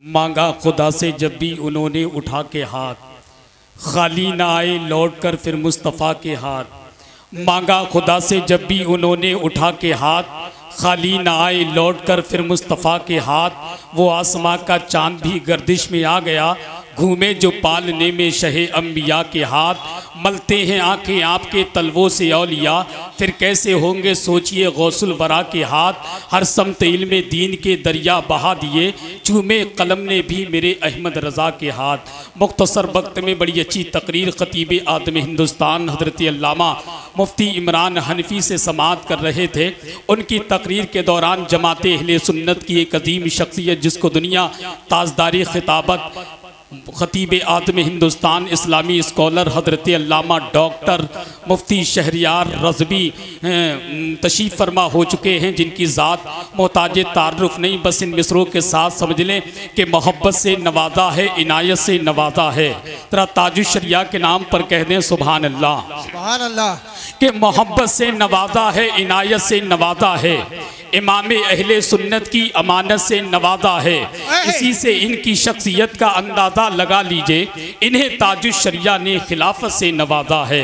मांगा खुदा से जब भी उन्होंने उठा के हाथ, खाली ना आए लौट कर फिर मुस्तफ़ा के हाथ। मांगा खुदा से जब भी उन्होंने उठा के हाथ, खाली ना आए लौट कर फिर मुस्तफ़ा के हाथ। वो आसमां का चांद भी गर्दिश में आ गया, घूमे जो पालने में शहे अम्बिया के हाथ। मलते हैं आंखें आपके तलवों से औलिया, फिर कैसे होंगे सोचिए गौसुल वरा के हाथ। हर समत इल्मे दीन के दरिया बहा दिए, चूमे कलम ने भी मेरे अहमद रज़ा के हाथ। मुख्तसर वक्त में बड़ी अच्छी तकरीर खतीब आदम हिंदुस्तान हज़रत अल्लामा मुफ्ती इमरान हनफी से समाअत कर रहे थे। उनकी तकरीर के दौरान जमाते अहले सुन्नत की एक अजीम शख्सियत, जिसको दुनिया ताजदारी खिताबत खतीब आदम हिंदुस्तान इस्लामी स्कॉलर हज़रत अल्लामा डॉक्टर मुफ्ती शहरियार रज़वी तशरीफ़ फरमा हो चुके हैं, जिनकी ज़ात मोहताज तारुफ नहीं, बस इन मिसरों के साथ समझ लें कि मोहब्बत से नवाजा है, इनायत से नवाजा है। तेरा ताजुशरिया के नाम पर कह दें सुभान अल्लाह, सुभान अल्लाह। कि मोहब्बत से नवाजा है, इनायत से नवाजा है, इमाम अहले सुन्नत की अमानत से नवाजा है। इसी से इनकी शख्सियत का अंदाज़ा लगा लीजिए, इन्हें ताजुशरिया ने खिलाफत से नवाजा है।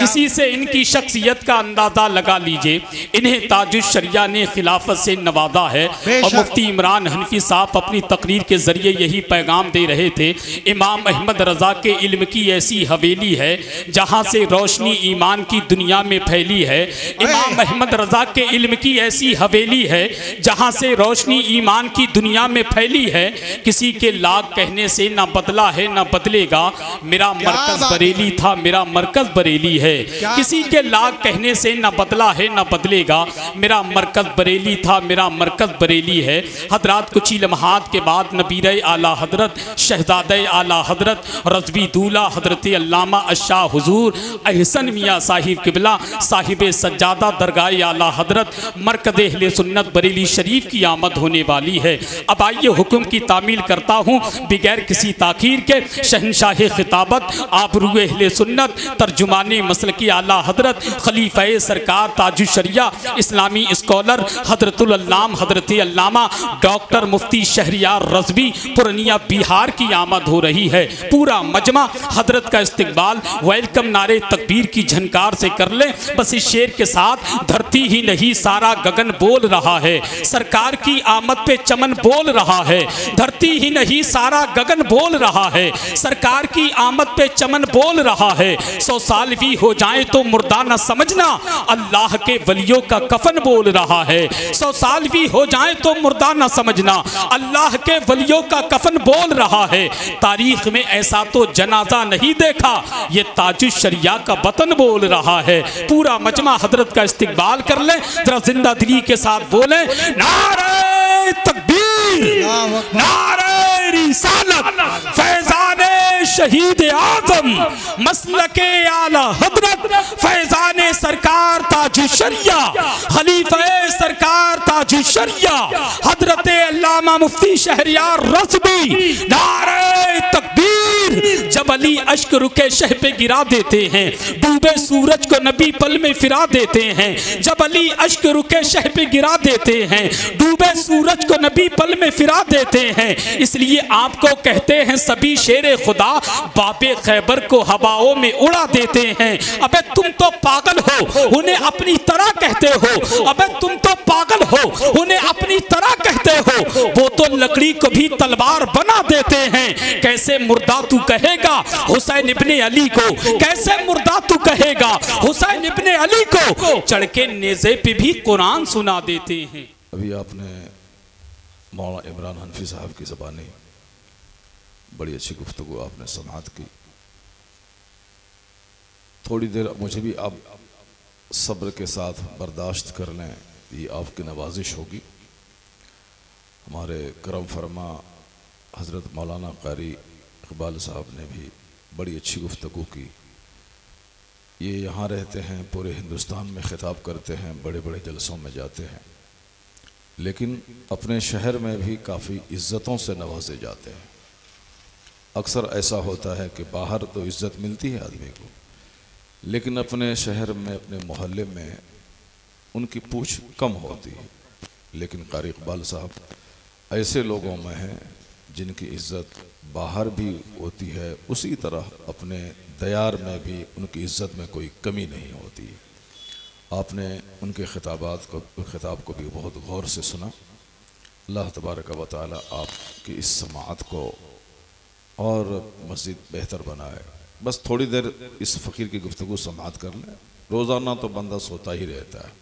इसी से इनकी शख्सियत का अंदाज़ा लगा लीजिए, इन्हें ताजुशरिया ने खिलाफत से नवाजा है। और मुफ्ती इमरान हनफी साहब अपनी तकरीर के ज़रिए यही पैगाम दे रहे थे, इमाम अहमद रज़ा के इल्म की ऐसी हवेली है जहाँ से रोशनी ईमान की दुनिया में फैली है। इमाम अहमद रज़ा के इल्म की ऐसी हवेली है जहां से रोशनी ईमान की दुनिया में फैली है। किसी के लाख कहने से ना बदला है ना बदलेगा, मेरा मरकज बरेली था, मेरा मरकज बरेली है। किसी के लाख कहने से ना बदला है ना बदलेगा, मेरा मरकज बरेली था, मेरा मरकज बरेली है। हजरात कुछ ही लम्हात के बाद नबीर आला हजरत शहजादे आला हजरत रज़वी दूल्हा हजरत अल्लामा अशाह हुजूर अहसन मियाँ साहिब किबला साहिब सज्जादा दरगाह आला हजरत मरकज़ सुन्नत बरेली शरीफ की आमद होने वाली है। अब आइए हुक्म की तामील करता हूँ बगैर किसी ताखीर के। शहनशाह खिताबत आबरूए अहले सुन्नत तर्जुमानी मसलकी आला हजरत खलीफा सरकार ताजुशरिया इस्लामी स्कॉलर हजरतुल अल्लाम हजरत अल्लामा डॉक्टर मुफ्ती शहरियार रज़वी पूर्णिया बिहार की आमद हो रही है। पूरा मजमा हजरत का इस्तकबाल वेलकम नारे तकबीर की झनकार से कर ले। बस इस शेर के साथ धरती ही नहीं सारा गगन बोल रहा है, सरकार की आमद पे चमन बोल रहा है। धरती ही नहीं सारा गगन बोल रहा है, सरकार की आमद पे चमन बोल रहा है। 100 साल भी हो जाए तो मुर्दा न समझना, अल्लाह के वलियों का कफन बोल रहा है। 100 साल भी हो जाए तो मुर्दा न समझना, अल्लाह के वलियों का कफन बोल रहा है। तारीख में ऐसा तो जनाजा नहीं देखा, ये ताजुशरिया का वतन बोल रहा है। पूरा मजमा हजरत का इस्तकबाल कर ले, जरा जिंदा दिली के साथ बोले नारे तकबीर, नारे रिसालत, फैजाने शहीद आज़म मसलके आला हजरत फैजाने सरकार ताजुशरिया खलीफा सरकार ताजुशरिया हजरत अल्लामा मुफ्ती शहरियार रज़वी। नारे तकबीर। जब अली अश्क रुके शह पे गिरा देते हैं, डूबे सूरज को नबी पल में फिरा देते हैं। जब अली अश्क रुके शह पे गिरा देते हैं, डूबे सूरज को नबी पल में फिरा देते हैं। इसलिए आपको कहते हैं सभी शेरे खुदा, बाबे खैबर को हवाओं में उड़ा देते हैं। अबे तुम तो पागल हो, उन्हें अपनी तरह कहते हो। अबे तुम तो पागल हो, उन्हें अपनी तरह कहते हो। वो तो लकड़ी को भी तलवार बना देते हैं। कैसे मुर्दा तू कहेगा हुसैन इब्ने अली को, कैसे मुर्दा तू कहेगा हुसैन इब्ने अली को, चढ़ के नेज़े पे भी कुरान सुना देते हैं। अभी आपने मौलाना इमरान हनफी साहब की ज़बानी बड़ी अच्छी गुफ्तगू आपने समाअत की। थोड़ी देर मुझे भी आप सब्र के साथ बर्दाश्त कर लें, ये आपकी नवाजिश होगी। हमारे करम फरमा हज़रत मौलाना कारी इकबाल साहब ने भी बड़ी अच्छी गुफ्तगू की। ये यहाँ रहते हैं, पूरे हिंदुस्तान में ख़िताब करते हैं, बड़े बड़े जलसों में जाते हैं, लेकिन अपने शहर में भी काफ़ी इज़्ज़तों से नवाजे जाते हैं। अक्सर ऐसा होता है कि बाहर तो इज़्ज़त मिलती है आदमी को, लेकिन अपने शहर में अपने मोहल्ले में उनकी पूछ कम होती है। लेकिन कारी इकबाल साहब ऐसे लोगों में हैं जिनकी इज़्ज़त बाहर भी होती है, उसी तरह अपने दयार में भी उनकी इज़्ज़त में कोई कमी नहीं होती। आपने उनके खिताब को भी बहुत गौर से सुना। अल्लाह तबारक व तआला आपकी इस समाअत को और मज़ीद बेहतर बनाए। बस थोड़ी देर इस फ़कीर की गुफ्तगू समाअत कर लें। रोज़ाना तो बंदा सोता ही रहता है,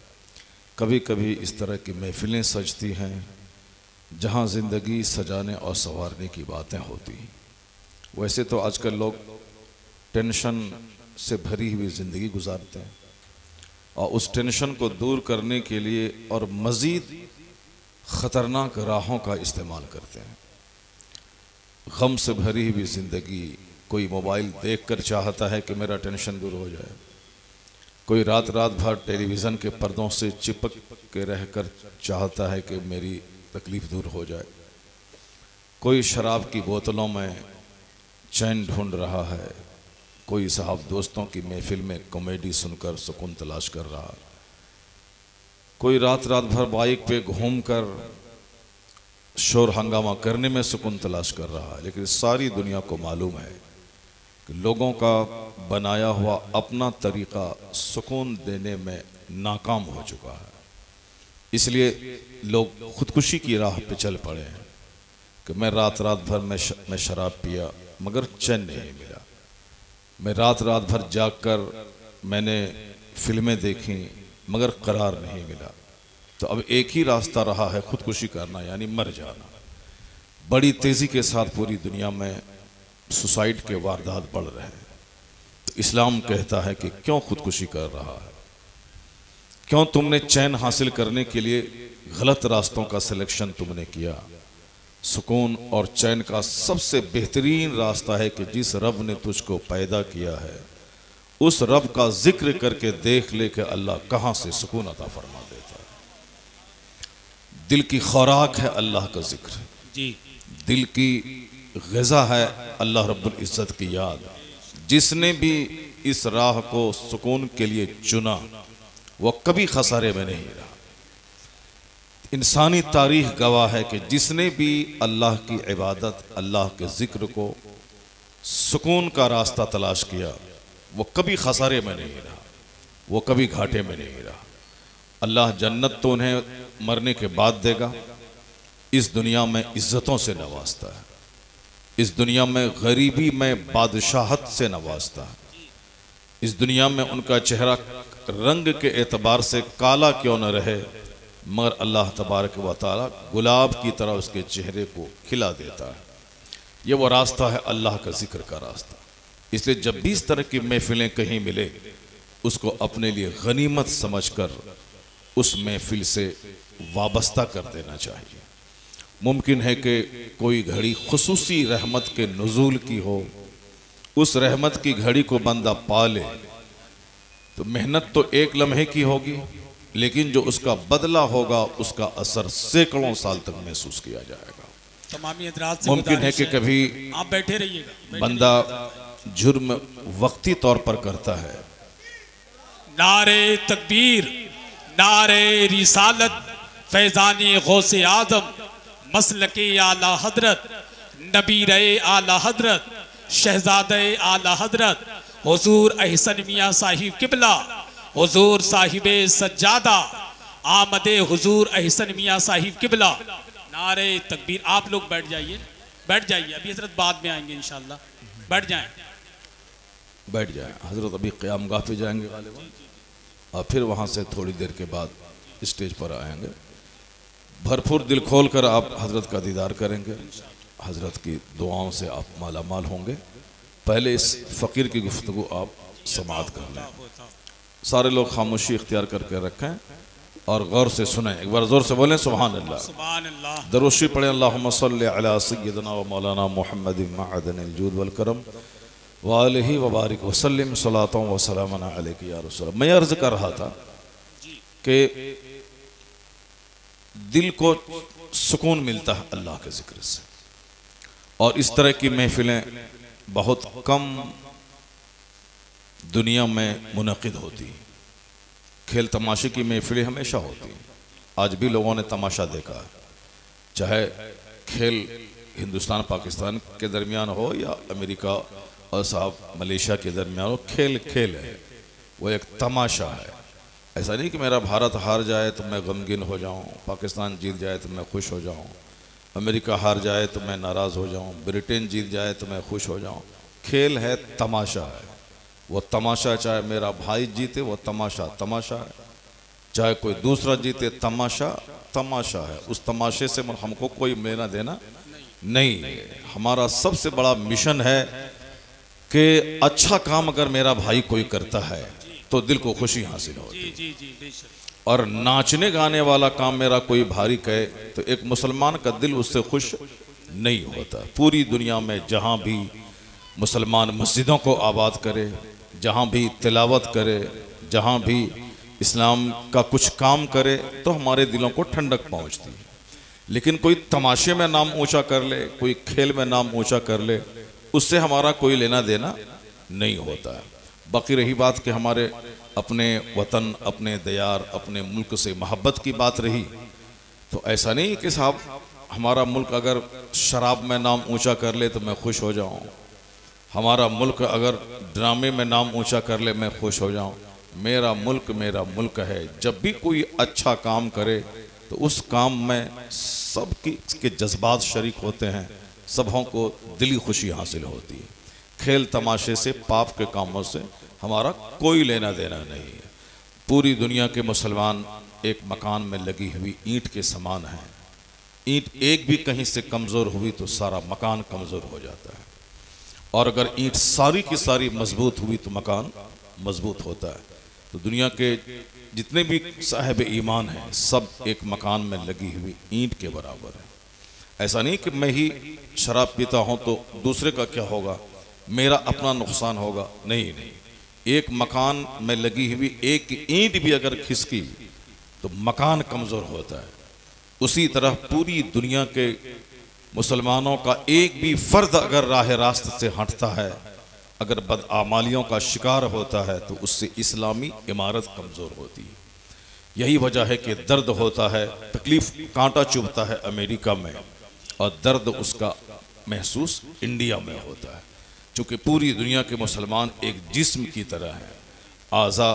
कभी कभी इस तरह की महफ़िलें सजती हैं जहाँ ज़िंदगी सजाने और संवारने की बातें होती हैं। वैसे तो आजकल लोग टेंशन से भरी हुई ज़िंदगी गुजारते हैं और उस टेंशन को दूर करने के लिए और मज़ीद ख़तरनाक राहों का इस्तेमाल करते हैं। गम से भरी हुई ज़िंदगी, कोई मोबाइल देखकर चाहता है कि मेरा टेंशन दूर हो जाए, कोई रात रात भर टेलीविज़न के पर्दों से चिपक के रहकर चाहता है कि मेरी तकलीफ़ दूर हो जाए, कोई शराब की बोतलों में चैन ढूंढ रहा है, कोई साहब दोस्तों की महफिल में कॉमेडी सुनकर सुकून तलाश कर रहा है, कोई रात रात भर बाइक पे घूमकर शोर हंगामा करने में सुकून तलाश कर रहा है। लेकिन सारी दुनिया को मालूम है कि लोगों का बनाया हुआ अपना तरीक़ा सुकून देने में नाकाम हो चुका है। इसलिए लोग ख़ुदकुशी की राह पे चल पड़े हैं कि मैं रात रात भर मैं शराब पिया मगर चैन नहीं मिला, मैं रात रात भर जागकर मैंने फिल्में देखी मगर करार नहीं मिला। तो अब एक ही रास्ता रहा है ख़ुदकुशी करना, यानी मर जाना। बड़ी तेज़ी के साथ पूरी दुनिया में सुसाइड के वारदात बढ़ रहे हैं। तो इस्लाम कहता है कि क्यों ख़ुदकुशी कर रहा है, क्यों तुमने चैन हासिल करने के लिए गलत रास्तों का सिलेक्शन तुमने किया। सुकून और चैन का सबसे बेहतरीन रास्ता है कि जिस रब ने तुझको पैदा किया है उस रब का जिक्र करके देख ले कि अल्लाह कहाँ से सुकून अता फरमा देता है। दिल की खुराक है अल्लाह का जिक्र जी, दिल की ग़िज़ा है अल्लाह रब्बुल इज़्ज़त की याद। जिसने भी इस राह को सुकून के लिए चुना वो कभी खसारे में नहीं रहा। इंसानी तारीख गवाह है कि जिसने भी अल्लाह की इबादत, अल्लाह के ज़िक्र को सुकून का रास्ता तलाश किया वो कभी खसारे में नहीं रहा, वो कभी घाटे में नहीं रहा। अल्लाह जन्नत तो उन्हें मरने के बाद देगा, इस दुनिया में इज़्ज़तों से नवाजता है, इस दुनिया में गरीबी में बादशाहत से नवाजता है, इस दुनिया में उनका चेहरा रंग के एतबार से काला क्यों न रहे मगर अल्लाह तबारक व तआला गुलाब की तरह उसके चेहरे को खिला देता है। ये वो रास्ता है अल्लाह का जिक्र का रास्ता। इसलिए जब भी इस तरह की महफिलें कहीं मिले उसको अपने लिए गनीमत समझकर उस महफिल से वाबस्ता कर देना चाहिए। मुमकिन है कि कोई घड़ी खुसूसी रहमत के नुज़ूल की हो, उस रहमत की घड़ी को बंदा पा ले तो मेहनत तो एक लम्हे की होगी, लेकिन जो उसका बदला होगा उसका असर सैकड़ों साल तक महसूस किया जाएगा। मुमकिन है कि कभी आप बैठे रहिएगा, बंदा जुर्म वक्ती तौर पर करता है। नारे तकबीर, नारे रिसालत, फैज़ानी गौसे आज़म, मसलके आला हजरत, नबी रहे आला हजरत, शहजादे आला हजरत, हुजूर अहसन मियाँ साहिब किबला, हुजूर साहिबे सज्जादा, आमदे हुजूर अहसन मियाँ साहिब किबला। नारे तकबीर। आप लोग बैठ जाइए, बैठ जाइए, अभी हजरत बाद में आएंगे इंशाल्लाह। बैठ जाएं, बैठ जाएं। हजरत अभी क़यामगाह पे जाएंगे और फिर वहाँ से थोड़ी देर के बाद स्टेज पर आएंगे। भरपूर दिल खोल कर आप हजरत का दीदार करेंगे, हजरत की दुआओं से आप माला माल होंगे। पहले इस फ़कीर की गुफ्तगू आप समाअत कर लें। सारे लोग खामोशी इख्तियार करके रखें और गौर से सुनें। एक बार ज़ोर से बोलें सुभान अल्लाह। सुभान अल्लाह। दरूशी पढ़ें अल्लाहुम्मा सल्लि अला सय्यिदिना व मौलाना मुहम्मदिन मअदनिल जूद वल करम व आलिहि व बारिक वसल्लिम सलातन व सलामन अलैका या रसूल। मैं अर्ज़ कर रहा था कि दिल को सुकून मिलता है अल्लाह के ज़िक्र से, और इस तरह की महफिलें बहुत कम दुनिया में मुनक़िद होती हैं। खेल तमाशे की महफिलें हमेशा होती हैं। आज भी लोगों ने तमाशा देखा है, चाहे खेल हिंदुस्तान पाकिस्तान के दरमियान हो या अमेरिका और साहब मलेशिया के दरमियान हो, खेल खेल है, वो एक तमाशा है। ऐसा नहीं कि मेरा भारत हार जाए तो मैं गमगीन हो जाऊं, पाकिस्तान जीत जाए तो मैं खुश हो जाऊं, अमेरिका हार जाए तो मैं नाराज़ हो जाऊं, ब्रिटेन जीत जाए तो मैं खुश हो जाऊं। खेल है, तमाशा है। वो तमाशा, चाहे मेरा भाई जीते वो तमाशा तमाशा है, चाहे कोई दूसरा जीते तमाशा तमाशा है। उस तमाशे से हमको कोई लेना देना नहीं है। हमारा सबसे बड़ा मिशन है कि अच्छा काम अगर मेरा भाई कोई करता है तो दिल को खुशी हासिल होती है, और नाचने गाने वाला काम मेरा कोई भाई करे तो एक मुसलमान का दिल उससे खुश नहीं होता। पूरी दुनिया में जहाँ भी मुसलमान मस्जिदों को आबाद करे, जहाँ भी तिलावत करे, जहाँ भी इस्लाम का कुछ काम करे तो हमारे दिलों को ठंडक पहुँचती है। लेकिन कोई तमाशे में नाम ऊंचा कर ले, कोई खेल में नाम ऊंचा कर ले, उससे हमारा कोई लेना देना नहीं होता है। बाकी रही बात कि हमारे अपने वतन, अपने दयार, अपने मुल्क से मोहब्बत की बात रही, तो ऐसा नहीं कि साहब हमारा मुल्क अगर शराब में नाम ऊंचा कर ले तो मैं खुश हो जाऊं, हमारा मुल्क अगर ड्रामे में नाम ऊंचा कर ले मैं खुश हो जाऊं। मेरा मुल्क है। जब भी कोई अच्छा काम करे तो उस काम में सबके जज्बात शरीक होते हैं, सबों को दिली खुशी हासिल होती है। खेल तमाशे से, पाप के कामों से हमारा कोई लेना देना नहीं है। पूरी दुनिया के मुसलमान एक मकान में लगी हुई ईंट के समान हैं। ईंट एक भी कहीं से कमज़ोर हुई तो सारा मकान कमज़ोर हो जाता है, और अगर ईंट सारी की सारी मजबूत हुई तो मकान मजबूत होता है। तो दुनिया के जितने भी साहिब ईमान हैं सब एक मकान में लगी हुई ईंट के बराबर है। ऐसा नहीं कि मैं ही शराब पीता हूँ तो दूसरे का क्या होगा, मेरा अपना नुकसान होगा, नहीं नहीं। एक मकान में लगी हुई एक ईंट भी अगर खिसकी तो मकान कमज़ोर होता है। उसी तरह पूरी दुनिया के मुसलमानों का एक भी फर्द अगर राह रास्त से हटता है, अगर बदआमालियों का शिकार होता है, तो उससे इस्लामी इमारत कमज़ोर होती है। यही वजह है कि दर्द होता है, तकलीफ, कांटा चुभता है अमेरिका में, और दर्द उसका महसूस इंडिया में होता है। चूँकि पूरी दुनिया के मुसलमान एक जिस्म की तरह हैं, आज़ा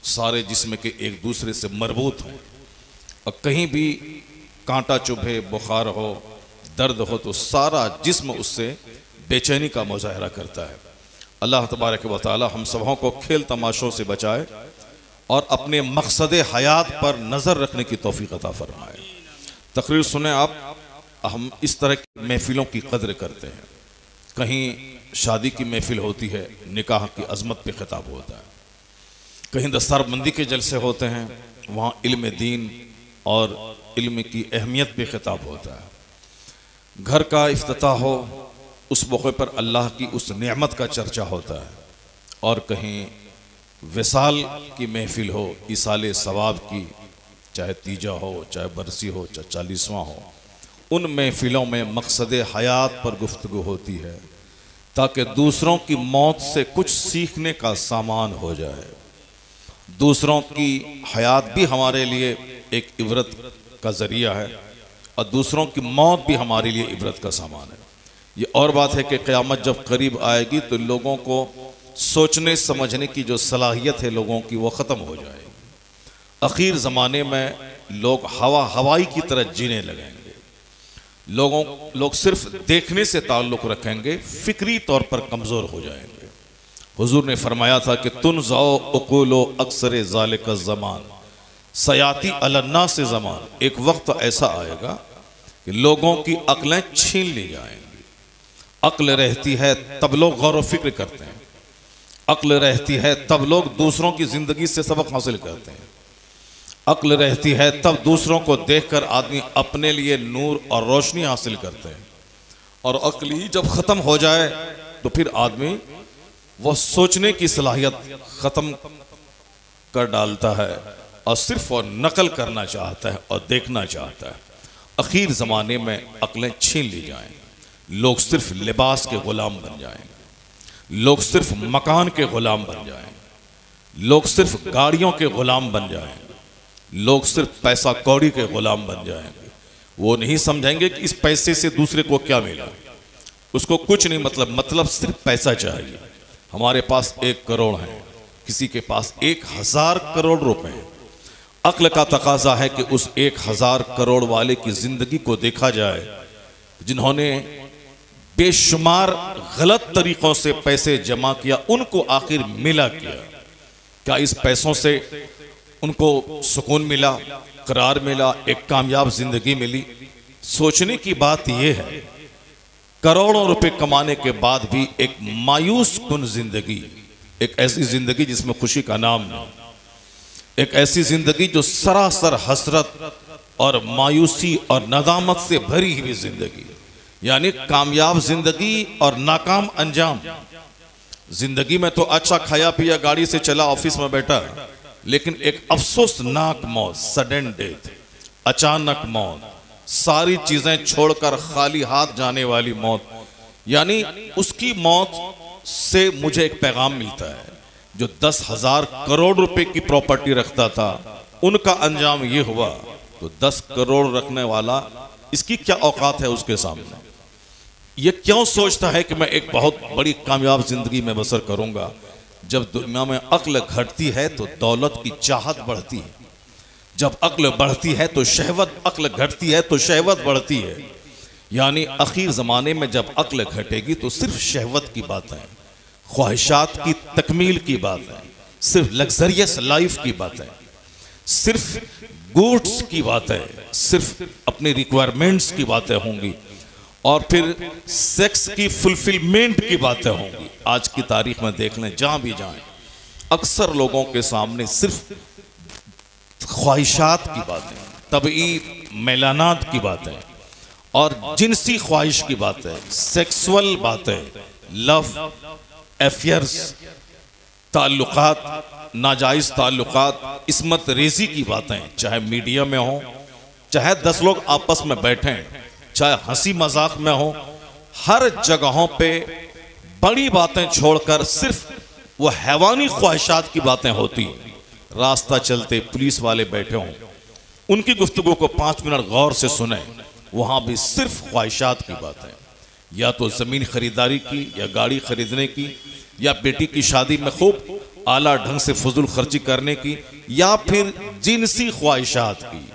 सारे जिस्म के एक दूसरे से मरबूत हैं, और कहीं भी कांटा चुभे, बुखार हो, दर्द हो तो सारा जिस्म उससे बेचैनी का मुजाहरा करता है। अल्लाह तबारक व तआला हम सबों को खेल तमाशों से बचाए और अपने मकसद हयात पर नज़र रखने की तौफीक अता फरमाए। तकरीर सुने आप, हम इस तरह की महफिलों की कदर करते हैं। कहीं शादी की महफिल होती है, निकाह की अजमत पे खिताब होता है, कहीं दस्तारबंदी के जलसे होते हैं, वहाँ इल्म दीन और इल्म की अहमियत पे खिताब होता है। घर का इफ्तिताह हो, उस मौके पर अल्लाह की उस नेमत का चर्चा होता है। और कहीं विसाल की महफिल हो, इसाले सवाब की, चाहे तीजा हो, चाहे बरसी हो, चाहे 40वां हो, उन महफिलों में मकसद हयात पर गुफ्तगू होती है, ताकि दूसरों की मौत से कुछ सीखने का सामान हो जाए। दूसरों की हयात भी हमारे लिए एक इबरत का ज़रिया है, और दूसरों की मौत भी हमारे लिए इबरत का सामान है। ये और बात है कि क़यामत जब करीब आएगी तो लोगों को सोचने समझने की जो सलाहियत है लोगों की, वो ख़त्म हो जाएगी। आखिर ज़माने में लोग हवाई की तरह जीने लगेंगे। लोग सिर्फ देखने से ताल्लुक़ रखेंगे, फ़िक्री तौर पर कमज़ोर हो जाएंगे। हुजूर ने फरमाया था कि तुन जाओ उक़ूलो अक्सर ज़ालिक ज़मान सयाती अलन्ना से ज़मान, एक वक्त ऐसा आएगा कि लोगों की अक्लें छीन ली जाएंगी। अक्ल रहती है तब लोग गौर व फिक्र करते हैं, अक्ल रहती है तब लोग दूसरों की ज़िंदगी से सबक हासिल करते हैं, अक्ल रहती है तब दूसरों को देखकर आदमी अपने लिए नूर और रोशनी हासिल करते हैं। और अक्ल ही जब ख़त्म हो जाए तो फिर आदमी वो सोचने की सलाहियत ख़त्म कर डालता है और सिर्फ और नकल करना चाहता है और देखना चाहता है। आखिर ज़माने में अक्लें छीन ली जाएंगी, लोग सिर्फ लिबास के ग़ुलाम बन जाएंगे, लोग सिर्फ मकान के ग़ुलाम बन जाएंगे, लोग सिर्फ गाड़ियों के ग़ुलाम बन जाएंगे, लोग सिर्फ पैसा कौड़ी के ग़ुलाम बन जाएंगे। वो नहीं समझेंगे कि इस पैसे से दूसरे को क्या मिला, उसको कुछ नहीं मतलब सिर्फ पैसा चाहिए। हमारे पास 1 करोड़ है, किसी के पास 1000 करोड़ रुपए हैं। अक्ल का तकाजा है कि उस 1000 करोड़ वाले की जिंदगी को देखा जाए, जिन्होंने बेशुमार गलत तरीकों से पैसे जमा किया, उनको आखिर मिला क्या? क्या इस पैसों से उनको सुकून मिला, करार मिला, एक कामयाब जिंदगी मिली? सोचने की बात यह है, करोड़ों रुपए कमाने के बाद भी एक मायूस कुन जिंदगी, एक ऐसी जिंदगी जिसमें खुशी का नाम नहीं, एक ऐसी जिंदगी जो सरासर हसरत और मायूसी और नदामत से भरी हुई जिंदगी, यानी कामयाब जिंदगी और नाकाम अंजाम। जिंदगी में तो अच्छा खाया पिया, गाड़ी से चला, ऑफिस में बैठा, लेकिन एक अफसोसनाक मौत, सडन डेथ, अचानक मौत, सारी चीजें छोड़कर खाली हाथ जाने वाली मौत। यानी उसकी मौत से मुझे एक पैगाम मिलता है, जो 10,000 करोड़ रुपए की प्रॉपर्टी रखता था, उनका अंजाम ये हुआ, तो 10 करोड़ रखने वाला, इसकी क्या औकात है उसके सामने? ये क्यों सोचता है कि मैं एक बहुत बड़ी कामयाब जिंदगी में बसर करूंगा? जब दुनिया में अक्ल घटती है तो दौलत की चाहत बढ़ती है, जब अक्ल बढ़ती है तो शहवत, अक्ल घटती है तो शहवत बढ़ती है। यानी आखिर ज़माने में जब अक्ल घटेगी तो सिर्फ शहवत की बातें, ख्वाहिशात की तकमील की बातें, सिर्फ लग्जरियस लाइफ की बातें, सिर्फ गुड्स की बातें, सिर्फ अपनी रिक्वायरमेंट्स की बातें होंगी, और फिर सेक्स की फुलफिलमेंट की बातें होंगी। आज की तारीख में देख लें, जहां भी जाएं, अक्सर लोगों के सामने सिर्फ ख्वाहिशात की बातें, तबई मैलानात की बातें और जिनसी ख्वाहिश की बातें, सेक्सुअल बातें, लव अफेयर्स, ताल्लुकात, नाजायज ताल्लुकात, इस्मत रेजी की बातें, चाहे मीडिया में हो, चाहे 10 लोग आपस में बैठें, चाहे हंसी मजाक में हो, हर जगहों पे बड़ी बातें छोड़कर सिर्फ वो हैवानी ख्वाहिशात की बातें होती हैं। रास्ता चलते पुलिस वाले बैठे हों, उनकी गुफ्तगू को 5 मिनट गौर से सुने, वहां भी सिर्फ ख्वाहिशात की बातें, या तो जमीन खरीदारी की, या गाड़ी खरीदने की, या बेटी की शादी में खूब आला ढंग से फजूल खर्ची करने की, या फिर जिनसी ख्वाहिशात की,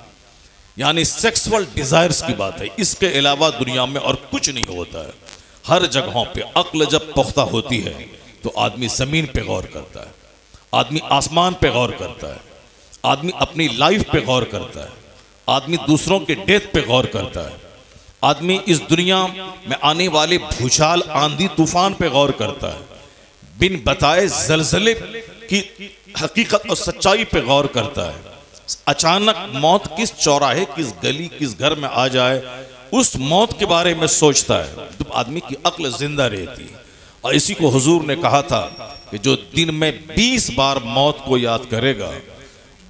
यानी सेक्सुअल डिजायर्स की बात है। इसके अलावा दुनिया में और कुछ नहीं होता है। हर जगहों पे अक्ल जब पुख्ता होती है तो आदमी जमीन पे गौर करता है, आदमी आसमान पे गौर करता है, आदमी अपनी लाइफ पे गौर करता है, आदमी दूसरों के डेथ पे गौर करता है, आदमी इस दुनिया में आने वाले भूचाल, आंधी तूफान पे गौर करता है, बिन बताए जलजले की हकीकत और सच्चाई पे गौर करता है। अचानक मौत किस चौराहे, किस गली, किस घर में आ जाए, उस मौत के बारे में सोचता है। तो आदमी की अक्ल जिंदा रहती है। और इसी को हुजूर ने कहा था कि जो दिन में 20 बार मौत को याद करेगा,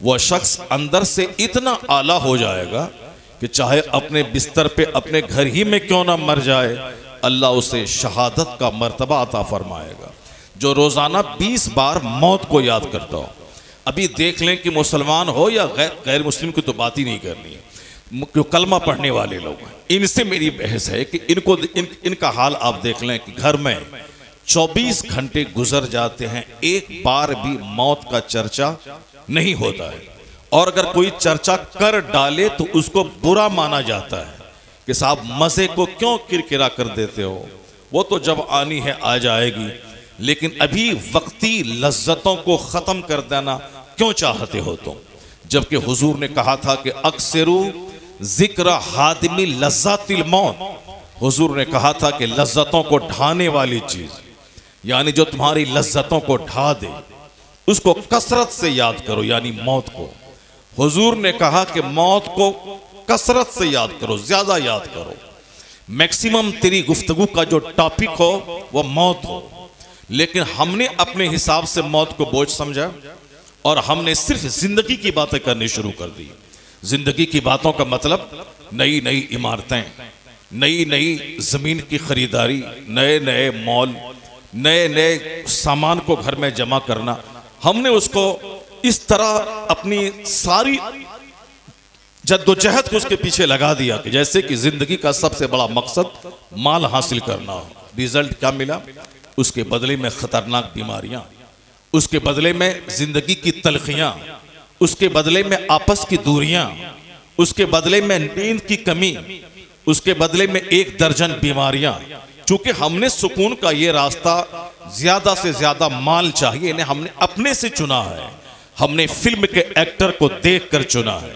वह शख्स अंदर से इतना आला हो जाएगा कि चाहे अपने बिस्तर पे अपने घर ही में क्यों ना मर जाए, अल्लाह उसे शहादत का मर्तबा अता फरमाएगा। जो रोजाना 20 बार मौत को याद करता हो। अभी देख लें कि मुसलमान हो या गैर मुस्लिम की तो बात ही नहीं करनी है, जो कलमा पढ़ने वाले लोग हैं, इनसे मेरी बहस है कि इनका हाल आप देख लें कि घर में 24 घंटे गुजर जाते हैं, एक बार भी मौत का चर्चा नहीं होता है, और अगर कोई चर्चा कर डाले तो उसको बुरा माना जाता है कि साहब मजे को क्यों किरकिरा कर देते हो, वो तो जब आनी है आ जाएगी, लेकिन अभी वक्ती लज्जतों को खत्म कर देना क्यों चाहते हो तुम? जबकि हुजूर ने कहा था कि अक्सरू जिक्र हादिमी लज्जातिल मौत, हुजूर ने कहा था कि लज्जतों को ढाने वाली चीज, यानी जो तुम्हारी लज्जतों को ढा दे, उसको कसरत से याद करो, यानी मौत को। हुजूर ने कहा कि मौत को कसरत से याद करो, ज्यादा याद करो, मैक्सिमम तेरी गुफ्तगू का जो टॉपिक हो वो मौत हो। लेकिन हमने अपने हिसाब से मौत को बोझ समझा और हमने सिर्फ जिंदगी की बातें करनी शुरू कर दी। जिंदगी की बातों का मतलब नई नई इमारतें, नई नई जमीन की खरीदारी, नए नए मॉल, नए नए सामान को घर में जमा करना। हमने उसको इस तरह अपनी सारी जद्दोजहद को उसके पीछे लगा दिया कि जैसे कि जिंदगी का सबसे बड़ा मकसद माल हासिल करना हो। रिजल्ट क्या मिला? उसके बदले में खतरनाक बीमारियां, उसके बदले में जिंदगी की तलखियां, उसके बदले में आपस की दूरियां, उसके बदले में नींद की कमी, उसके बदले में 1 दर्जन बीमारियां। चूंकि हमने सुकून का ये रास्ता ज्यादा से ज्यादा माल चाहिए इन्हें हमने अपने से चुना है। हमने फिल्म के एक्टर को देखकर चुना है,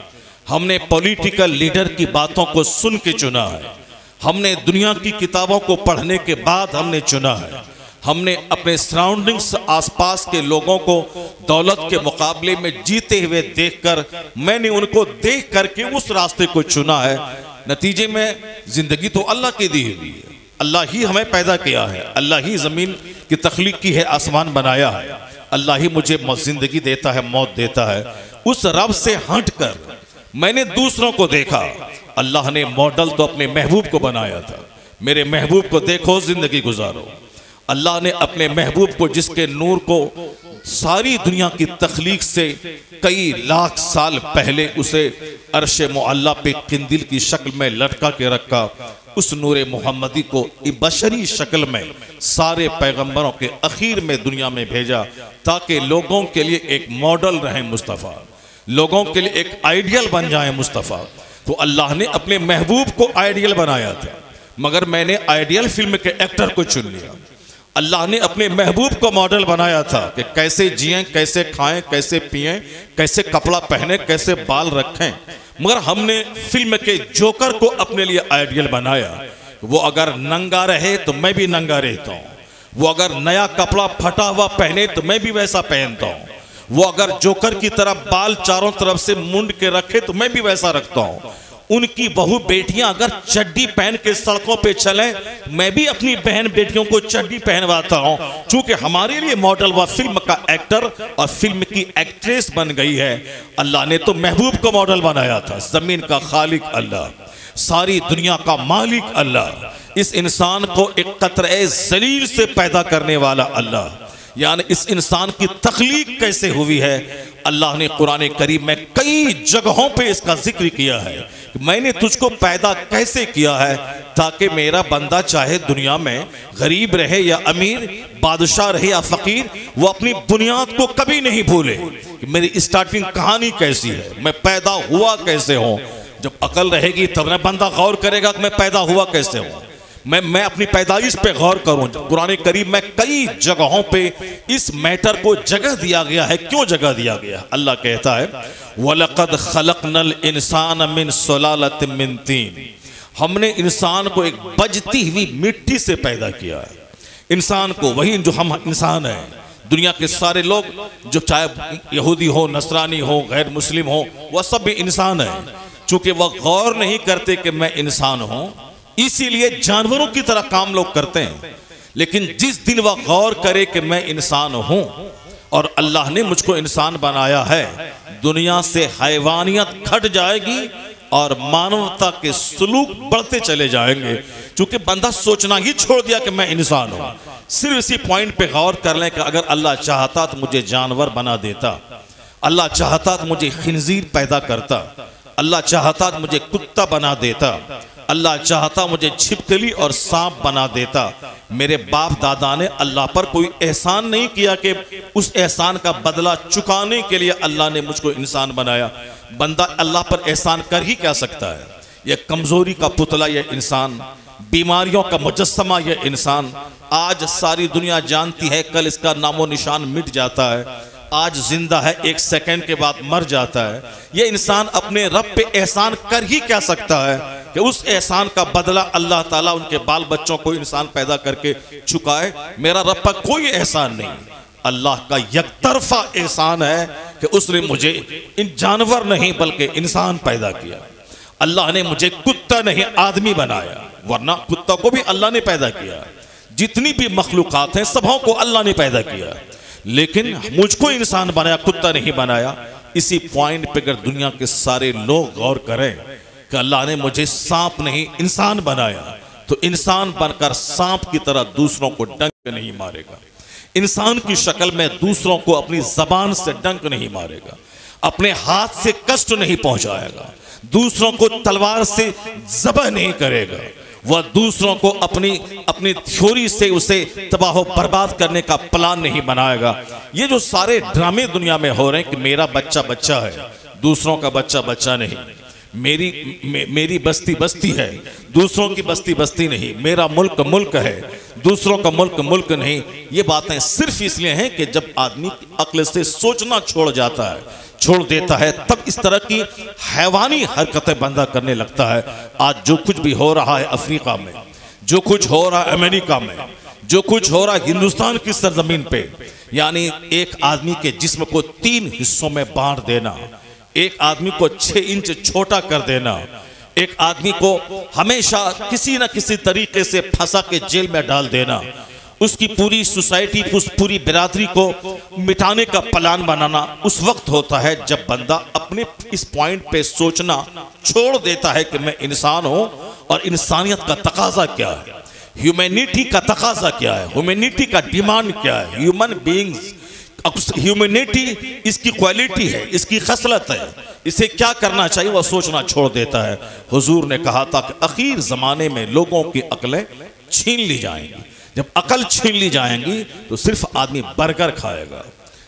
हमने पॉलिटिकल लीडर की बातों को सुन के चुना है, हमने दुनिया की किताबों को पढ़ने के बाद हमने चुना है, हमने अपने सराउंडिंग्स आसपास के लोगों को दौलत के मुकाबले में जीते हुए देखकर मैंने उनको देख करके उस रास्ते को चुना है। नतीजे में जिंदगी तो अल्लाह की दी हुई है, अल्लाह ही हमें पैदा किया है, अल्लाह ही जमीन की तख्लीक की है, आसमान बनाया है, अल्लाह ही मुझे जिंदगी देता है, मौत देता है। उस रब से हटकर मैंने दूसरों को देखा। अल्लाह ने मॉडल तो अपने महबूब को बनाया था, मेरे महबूब को देखो, जिंदगी गुजारो। अल्लाह ने अपने महबूब को, जिसके नूर को सारी दुनिया की तख्लीक से कई लाख साल पहले उसे अर्शे मुअल्ला पे किंदिल की शक्ल में लटका के रखा, उस नूरे मोहम्मदी को बशरी शक्ल में सारे पैगंबरों के आखिर में दुनिया में भेजा ताकि लोगों के लिए एक मॉडल रहे मुस्तफ़ा, लोगों के लिए एक आइडियल बन जाए मुस्तफ़ा। तो अल्लाह ने अपने महबूब को आइडियल बनाया था, मगर मैंने आइडियल फिल्म के एक्टर को चुन लिया। अल्लाह ने अपने महबूब को मॉडल बनाया था कि कैसे जिएं, कैसे खाएं, कैसे पिएं, कैसे कपड़ा पहने, कैसे बाल रखें, मगर हमने फिल्म के जोकर को अपने लिए आइडियल बनाया। वो अगर नंगा रहे तो मैं भी नंगा रहता हूँ, वो अगर नया कपड़ा फटा हुआ पहने तो मैं भी वैसा पहनता हूँ, वो अगर जोकर की तरह बाल चारों तरफ से मुंड के रखे तो मैं भी वैसा रखता हूँ। उनकी बहू बेटियां अगर चड्डी पहन के सड़कों पे चले, मैं भी अपनी बहन बेटियों को चड्डी पहनवाता हूं। चूंकि हमारे लिए मॉडल व फिल्म का एक्टर और फिल्म की एक्ट्रेस बन गई है। अल्लाह ने तो महबूब को मॉडल बनाया था, जमीन का खालिक अल्लाह, सारी दुनिया का मालिक अल्लाह, इस इंसान को एक कतरे जलील से पैदा करने वाला अल्लाह, यानी इस इंसान की तख्लीक कैसे हुई है। अल्लाह ने कुरान करीम में कई जगहों पे इसका जिक्र किया है कि मैंने तुझको पैदा कैसे किया है ताकि मेरा बंदा चाहे दुनिया में गरीब रहे या अमीर, बादशाह रहे या फकीर, वो अपनी बुनियाद को कभी नहीं भूले कि मेरी स्टार्टिंग कहानी कैसी है, मैं पैदा हुआ कैसे हूँ। जब अकल रहेगी तब ना बंदा गौर करेगा कि मैं पैदा हुआ कैसे हूँ, मैं अपनी पैदाइश पे गौर करूं। कुरान करीम में कई जगहों पे इस मैटर को जगह दिया गया है। क्यों जगह दिया गया? अल्लाह कहता है वलक़द खलक़नल इंसान मिन सुलालतिन मिन तीन, हमने इंसान को एक बजती हुई मिट्टी से पैदा किया है। इंसान को, वही जो हम इंसान हैं, दुनिया के सारे लोग जो चाहे यहूदी हो, नसरानी हो, गैर मुस्लिम हो, वह सब भी इंसान है। चूंकि वह गौर नहीं करते कि मैं इंसान हूं, इसीलिए जानवरों की तरह काम लोग करते हैं। लेकिन जिस दिन वह गौर करे कि मैं इंसान हूं और अल्लाह ने मुझको इंसान बनाया है, दुनिया से हैवानियत घट जाएगी और मानवता के सलूक बढ़ते चले जाएंगे। क्योंकि बंदा सोचना ही छोड़ दिया कि मैं इंसान हूं। सिर्फ इसी पॉइंट पे गौर कर लें कि अगर अल्लाह चाहता तो मुझे जानवर बना देता, अल्लाह चाहता तो मुझे खिंजीर पैदा करता, अल्लाह चाहता तो मुझे कुत्ता बना देता, अल्लाह चाहता मुझे छिपकली और सांप बना देता। मेरे बाप दादा ने अल्लाह पर कोई एहसान नहीं किया कि उस एहसान का बदला चुकाने के लिए अल्लाह ने मुझको इंसान बनाया। बंदा अल्लाह पर एहसान कर ही क्या सकता है? यह कमजोरी का पुतला यह इंसान, बीमारियों का मुजस्समा यह इंसान, आज सारी दुनिया जानती है, कल इसका नामो निशान मिट जाता है। आज जिंदा है, एक सेकंड के बाद मर जाता है। यह इंसान अपने रब पे एहसान कर ही क्या सकता है कि उस एहसान का बदला अल्लाह ताला उनके बाल बच्चों को इंसान पैदा करके चुकाए। मेरा रब पर कोई एहसान नहीं, अल्लाह का यकतरफा एहसान है कि उसने मुझे इन जानवर नहीं बल्कि इंसान पैदा किया। अल्लाह ने मुझे कुत्ता नहीं आदमी बनाया, वरना कुत्ता को भी अल्लाह ने पैदा किया। जितनी भी मखलूकात हैं सबों को अल्लाह ने पैदा किया, लेकिन मुझको इंसान बनाया, कुत्ता नहीं बनाया। इसी पॉइंट पे अगर दुनिया के सारे लोग गौर करें कि अल्लाह ने मुझे सांप नहीं इंसान बनाया, तो इंसान बनकर सांप की तरह दूसरों को डंक नहीं मारेगा, इंसान की शक्ल में दूसरों को अपनी जबान से डंक नहीं मारेगा, अपने हाथ से कष्ट नहीं पहुंचाएगा, दूसरों को तलवार से ज़बह नहीं करेगा, वह दूसरों को अपनी थ्योरी से उसे तबाह बर्बाद करने का प्लान नहीं बनाएगा। ये जो सारे ड्रामे दुनिया में हो रहे हैं कि मेरा बच्चा बच्चा है, दूसरों का बच्चा बच्चा नहीं, मेरी बस्ती बस्ती है, दूसरों की बस्ती बस्ती नहीं, मेरा मुल्क मुल्क है, दूसरों का मुल्क मुल्क नहीं, ये बातें सिर्फ इसलिए हैं कि जब आदमी अक्ल से सोचना छोड़ देता है तब इस तरह की हैवानी हरकतें बंदा करने लगता है। आज जो कुछ भी हो रहा है अफ्रीका में, जो कुछ हो रहा है अमेरिका में, जो कुछ हो रहा है हिंदुस्तान की सरजमीन पे, यानी एक आदमी के जिस्म को 3 हिस्सों में बांट देना, एक आदमी को 6 इंच छोटा कर देना, एक आदमी को हमेशा किसी न किसी तरीके से फंसा के जेल में डाल देना, उसकी पूरी सोसाइटी, उस पूरी बिरादरी को मिटाने का प्लान बनाना उस वक्त होता है जब बंदा अपने इस पॉइंट पे सोचना छोड़ देता है कि मैं इंसान हूं और इंसानियत का तकाजा क्या है, ह्यूमैनिटी का तकाजा क्या है, ह्यूमैनिटी का डिमांड क्या है, ह्यूमन बीइंग्स, ह्यूमैनिटी इसकी क्वालिटी है, इसकी खसलत है, इसे क्या करना चाहिए वह सोचना छोड़ देता है। हुजूर ने कहा था कि आखिर जमाने में लोगों की अक्लें छीन ली जाएंगी। जब अकल छीन ली जाएंगी तो सिर्फ आदमी बर्गर खाएगा,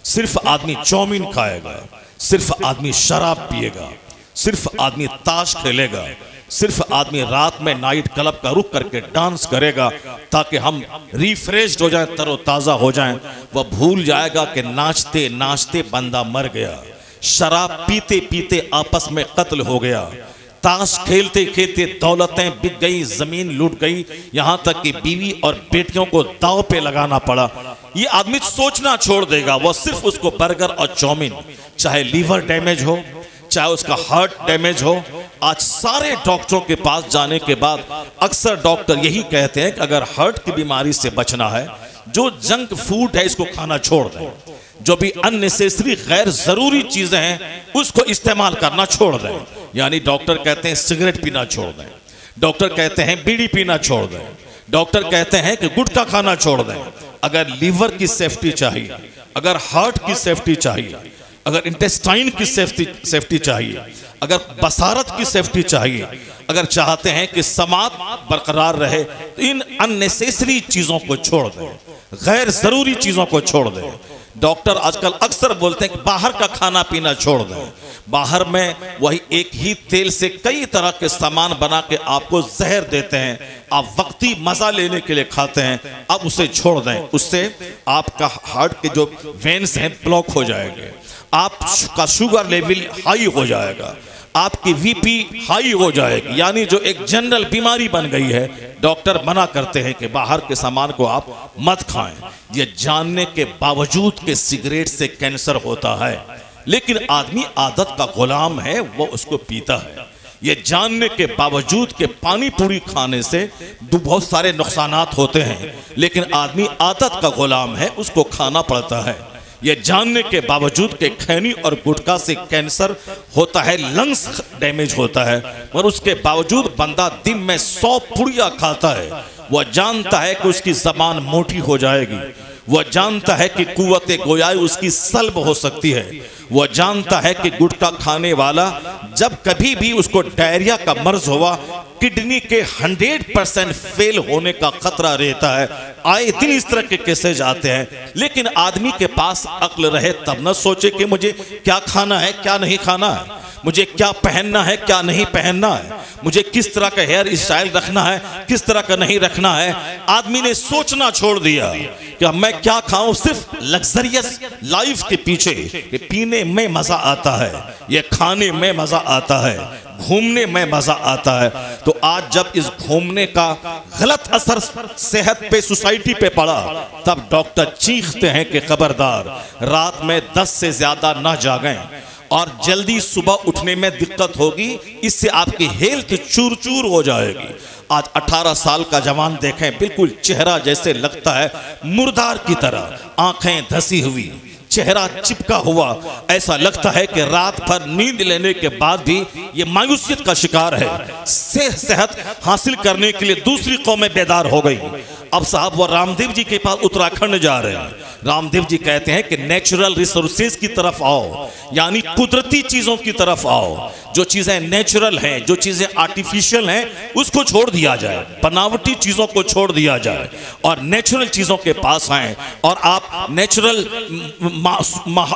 सिर्फ आदमी चाउमीन खाएगा, सिर्फ आदमी शराब पिएगा, सिर्फ आदमी ताश खेलेगा, सिर्फ आदमी रात में नाइट क्लब का रुख करके डांस करेगा ताकि हम रिफ्रेश्ड हो जाएं, तरोताज़ा हो जाएं। वह भूल जाएगा कि नाचते नाचते बंदा मर गया, शराब पीते पीते आपस में कत्ल हो गया, ताश खेलते खेलते दौलतें बिक गई, जमीन लूट गई, यहां तक कि बीवी और बेटियों को दांव पे लगाना पड़ा। ये आदमी सोचना छोड़ देगा, वह सिर्फ उसको बर्गर और चाउमीन, चाहे लीवर डैमेज हो, चाहे उसका हार्ट डैमेज हो। आज सारे डॉक्टरों के पास जाने के बाद अक्सर डॉक्टर यही कहते हैं कि अगर हार्ट की बीमारी से बचना है, जो जंक फूड है इसको खाना छोड़ दें, जो भी अननेसेसरी गैर जरूरी चीजें हैं उसको इस्तेमाल करना छोड़ दें। यानी डॉक्टर कहते हैं सिगरेट पीना छोड़ दें, डॉक्टर कहते हैं बीड़ी पीना छोड़ दें, डॉक्टर कहते हैं कि गुटखा खाना छोड़ दें। अगर लीवर की सेफ्टी चाहिए, अगर हार्ट की सेफ्टी चाहिए, अगर इंटेस्टाइन की सेफ्टी चाहिए, अगर बसारत की सेफ्टी चाहिए, अगर चाहते हैं कि समाज बरकरार रहे तो इन अननेसेसरी चीजों को छोड़ दें, गैर जरूरी चीजों को छोड़ दें। डॉक्टर आजकल अक्सर बोलते हैं कि बाहर का खाना पीना छोड़ दें, बाहर में वही एक ही तेल से कई तरह के सामान बना के आपको जहर देते हैं, आप वक्ती मजा लेने के लिए खाते हैं, अब उसे छोड़ दें। उससे आपका हार्ट के जो वेन्स हैं ब्लॉक हो जाएंगे, आपका शुगर लेवल हाई हो जाएगा, आपकी वीपी हाई हो जाएगी, यानी जो एक जनरल बीमारी बन गई है। डॉक्टर मना करते हैं कि बाहर के सामान को आप मत खाएं, ये जानने के बावजूद कि सिगरेट से कैंसर होता है, लेकिन आदमी आदत का गुलाम है, वो उसको पीता है। ये जानने के बावजूद कि पानी पूरी खाने से बहुत सारे नुकसानात होते हैं, लेकिन आदमी आदत का गुलाम है, उसको खाना पड़ता है। ये जानने के बावजूद कि खैनी और गुटखा से कैंसर होता है, लंग्स डैमेज होता है, और उसके बावजूद बंदा दिन में 100 पुड़िया खाता है। वह जानता है कि उसकी जबान मोटी हो जाएगी, वह जानता है कि कुव्वत गोयाई उसकी सल्ब हो सकती है, वह जानता है कि गुटखा खाने वाला जब कभी भी उसको डायरिया का मर्ज हुआ, किडनी के 100% फेल होने का खतरा रहता है। आए दिन इस तरह के केसेज आते हैं, लेकिन आदमी के पास अक्ल रहे तब न सोचे कि मुझे क्या खाना है क्या नहीं खाना है, मुझे क्या पहनना है क्या नहीं पहनना है, मुझे किस तरह का हेयर स्टाइल रखना है किस तरह का नहीं रखना है। आदमी ने सोचना छोड़ दिया कि मैं क्या खाऊं, सिर्फ लग्जरियस लाइफ के पीछे कि पीने में मजा आता है, ये खाने में मजा आता है, घूमने में मजा आता है। तो आज जब इस घूमने का गलत असर सेहत पे, सोसाइटी पे पड़ा, तब डॉक्टर चीखते हैं कि खबरदार रात में 10 से ज्यादा ना जागें और जल्दी सुबह उठने में दिक्कत होगी, इससे आपकी हेल्थ चूर चूर हो जाएगी। आज 18 साल का जवान देखें, बिल्कुल चेहरा जैसे लगता है मुर्दार की तरह, आंखें धसी हुई, चेहरा चिपका हुआ, ऐसा लगता है कि रात भर नींद लेने के बाद भी ये मायूसियत का शिकार है। सेहत हासिल करने के लिए दूसरी कौमें बेदार हो गई। अब साहब वो रामदेव जी के पास उत्तराखंड जा रहे हैं। रामदेव जी कहते हैं कि नेचुरल रिसोर्सेज की तरफ आओ, यानी कुदरती चीजों की तरफ आओ। जो चीजें नेचुरल हैं, जो चीजें आर्टिफिशियल हैं, उसको छोड़ दिया जाए, बनावटी चीजों को छोड़ दिया जाए और नेचुरल चीजों के पास आए और आप नेचुरल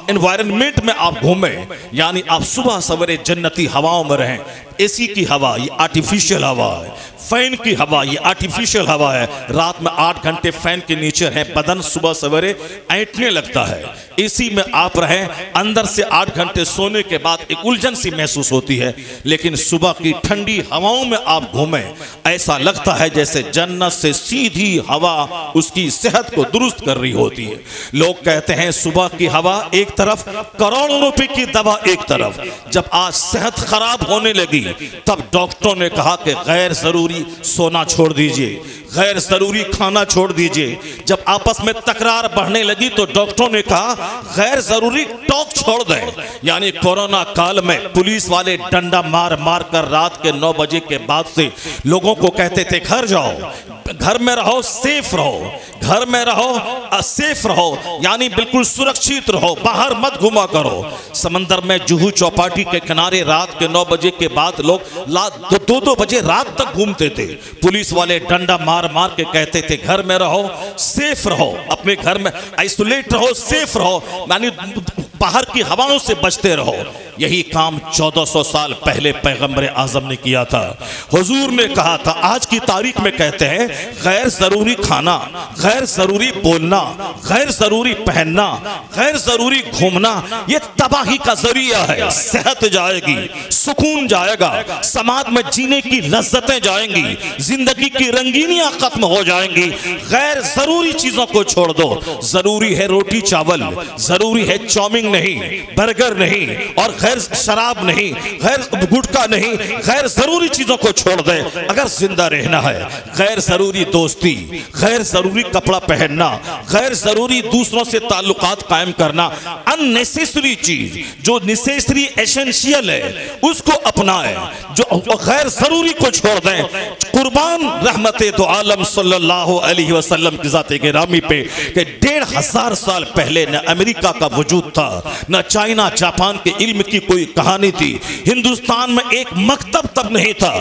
एनवायरनमेंट में आप घूमें, यानी आप सुबह सवेरे जन्नती हवाओं में रहें। एसी की हवा ये आर्टिफिशियल हवा है, फैन की हवा ये आर्टिफिशियल हवा है। रात में 8 घंटे फैन के नीचे हैं, बदन सुबह सवेरे ऐंठने लगता है। एसी में आप रहें, अंदर से 8 घंटे सोने के बाद एक उलझन सी महसूस होती है, लेकिन सुबह की ठंडी हवाओं में आप घूमें, ऐसा लगता है जैसे जन्नत से सीधी हवा उसकी सेहत को दुरुस्त कर रही होती है। लोग कहते हैं सुबह की हवा एक तरफ, करोड़ों रुपए की दवा एक तरफ। जब आज सेहत खराब होने लगी तब डॉक्टरों ने कहा कि गैर जरूरी सोना छोड़ दीजिए, गैर जरूरी खाना छोड़ दीजिए। जब आपस में तकरार बढ़ने लगी तो डॉक्टरों ने कहा गैर जरूरी टॉक छोड़ दें। यानी कोरोना काल में पुलिस वाले डंडा मार मार कर रात के 9 बजे के बाद से लोगों को कहते थे घर जाओ, घर में रहो, सेफ रहो, घर में रहो, सेफ रहो, यानी बिल्कुल सुरक्षित रहो, बाहर मत घुमा करो। समंदर में जुहू चौपाटी के किनारे रात के 9 बजे के बाद लोग 2-2 बजे रात तक घूमते थे। पुलिस वाले डंडा मार मार के कहते थे घर में रहो, सेफ रहो, अपने घर में आइसोलेट रहो, सेफ रहो, यानी बाहर की हवाओं से बचते रहो। यही काम 1400 साल पहले पैगंबर आजम ने किया था। हुजूर ने कहा था, आज की तारीख में कहते हैं गैर जरूरी खाना, गैर जरूरी बोलना, गैर जरूरी पहनना, गैर जरूरी घूमना, ये तबाही का जरिया है। सेहत जाएगी, सुकून जाएगा, समाज में जीने की लज्जतें जाएंगी, जिंदगी की रंगीनियां खत्म हो जाएंगी। गैर जरूरी चीजों को छोड़ दो। जरूरी है रोटी चावल, जरूरी है चाउमीन नहीं, बर्गर नहीं, और गैर शराब नहीं, गैर गुटखा नहीं, गैर जरूरी चीजों को छोड़ दे अगर जिंदा रहना है। गैर जरूरी दोस्ती, गैर जरूरी कपड़ा पहनना, गैर जरूरी दूसरों से ताल्लुकात कायम करना, अननेसेसरी चीज जो नेसेसरी एसेंशियल है उसको अपनाए, जो गैर जरूरी को छोड़ दें। कुर्बान रहमते दो आलम सल्लल्लाहु अलैहि वसल्लम की ज़ात गिरामी पे कि 1500 साल पहले न अमेरिका का वजूद था, न चाइना जापान के इल्म की कोई कहानी थी। हिंदुस्तान में एक मकतब तक नहीं था।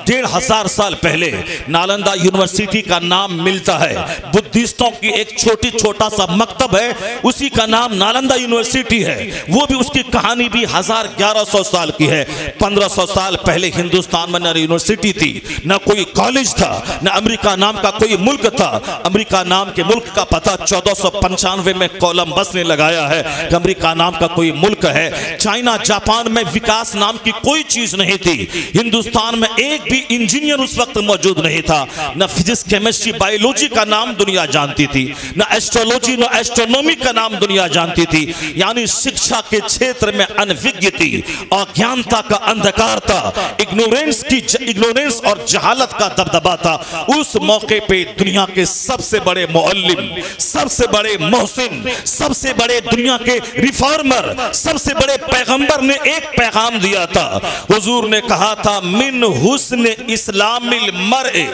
1500 साल पहले नालंदा यूनिवर्सिटी का नाम मिलता है। बुद्धिस्टों की एक छोटा सा मकतब है, उसी का नाम नालंदा यूनिवर्सिटी है। वो भी उसकी कहानी भी 1100 साल की है। 1500 साल पहले हिंदुस्तान में न यूनिवर्सिटी थी, न कोई कॉलेज था, न अमेरिका नाम का कोई मुल्क था। अमेरिका नाम के मुल्क का पता 1495 में कोलंबस ने लगाया है कि अमेरिका नाम का कोई मुल्क है। चाइना जापान में विकास नाम की कोई चीज नहीं थी। हिंदुस्तान में एक भी इंजीनियर उस वक्त मौजूद नहीं था। न फिजिक्स, केमिस्ट्री, बायोलॉजी का नाम दुनिया जानती थी, न एस्ट्रोलॉजी, न एस्ट्रोनॉमी का नाम दुनिया जानती थी। यानी शिक्षा के क्षेत्र में अनभिज्ञ थी, अज्ञानता का अंधकार था, इग्नोरेंस और जहालत का दबदबा था। उस मौके पे दुनिया के सबसे बड़े मुअल्लिम, सबसे बड़े मोहसिन, सबसे बड़े दुनिया के रिफॉर्मर, सबसे बड़े पैगंबर ने एक पैगाम दिया था। हुजूर ने कहा था मिन हुस्न इस्लामिल मर्ए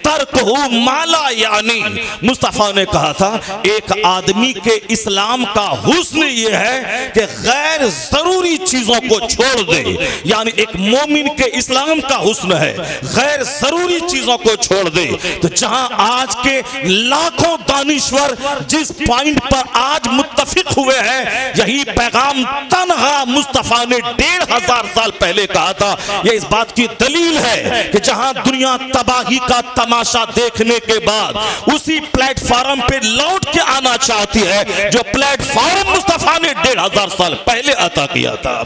तर्कहु माला, यानी मुस्तफा ने कहा था एक आदमी के इस्लाम का हुस्न ये है कि गैर जरूरी चीजों को छोड़ दे। यानी एक मोमिन के इस्लाम का हुस्न है गैर जरूरी चीजों को छोड़ दे। तो जहां आज के लाखों दानिश्वर जिस पॉइंट पर आज मुत्तफिक हुए हैं, यही पैगाम तन्हा मुस्तफा ने 1500 साल पहले कहा था। यह इस बात की दलील है कि जहां दुनिया तबाही का तमाशा देखने के बाद उसी प्लेटफॉर्म पे लौट के आना चाहती है जो प्लेटफॉर्म मुस्तफा ने 1500 साल पहले अता किया था।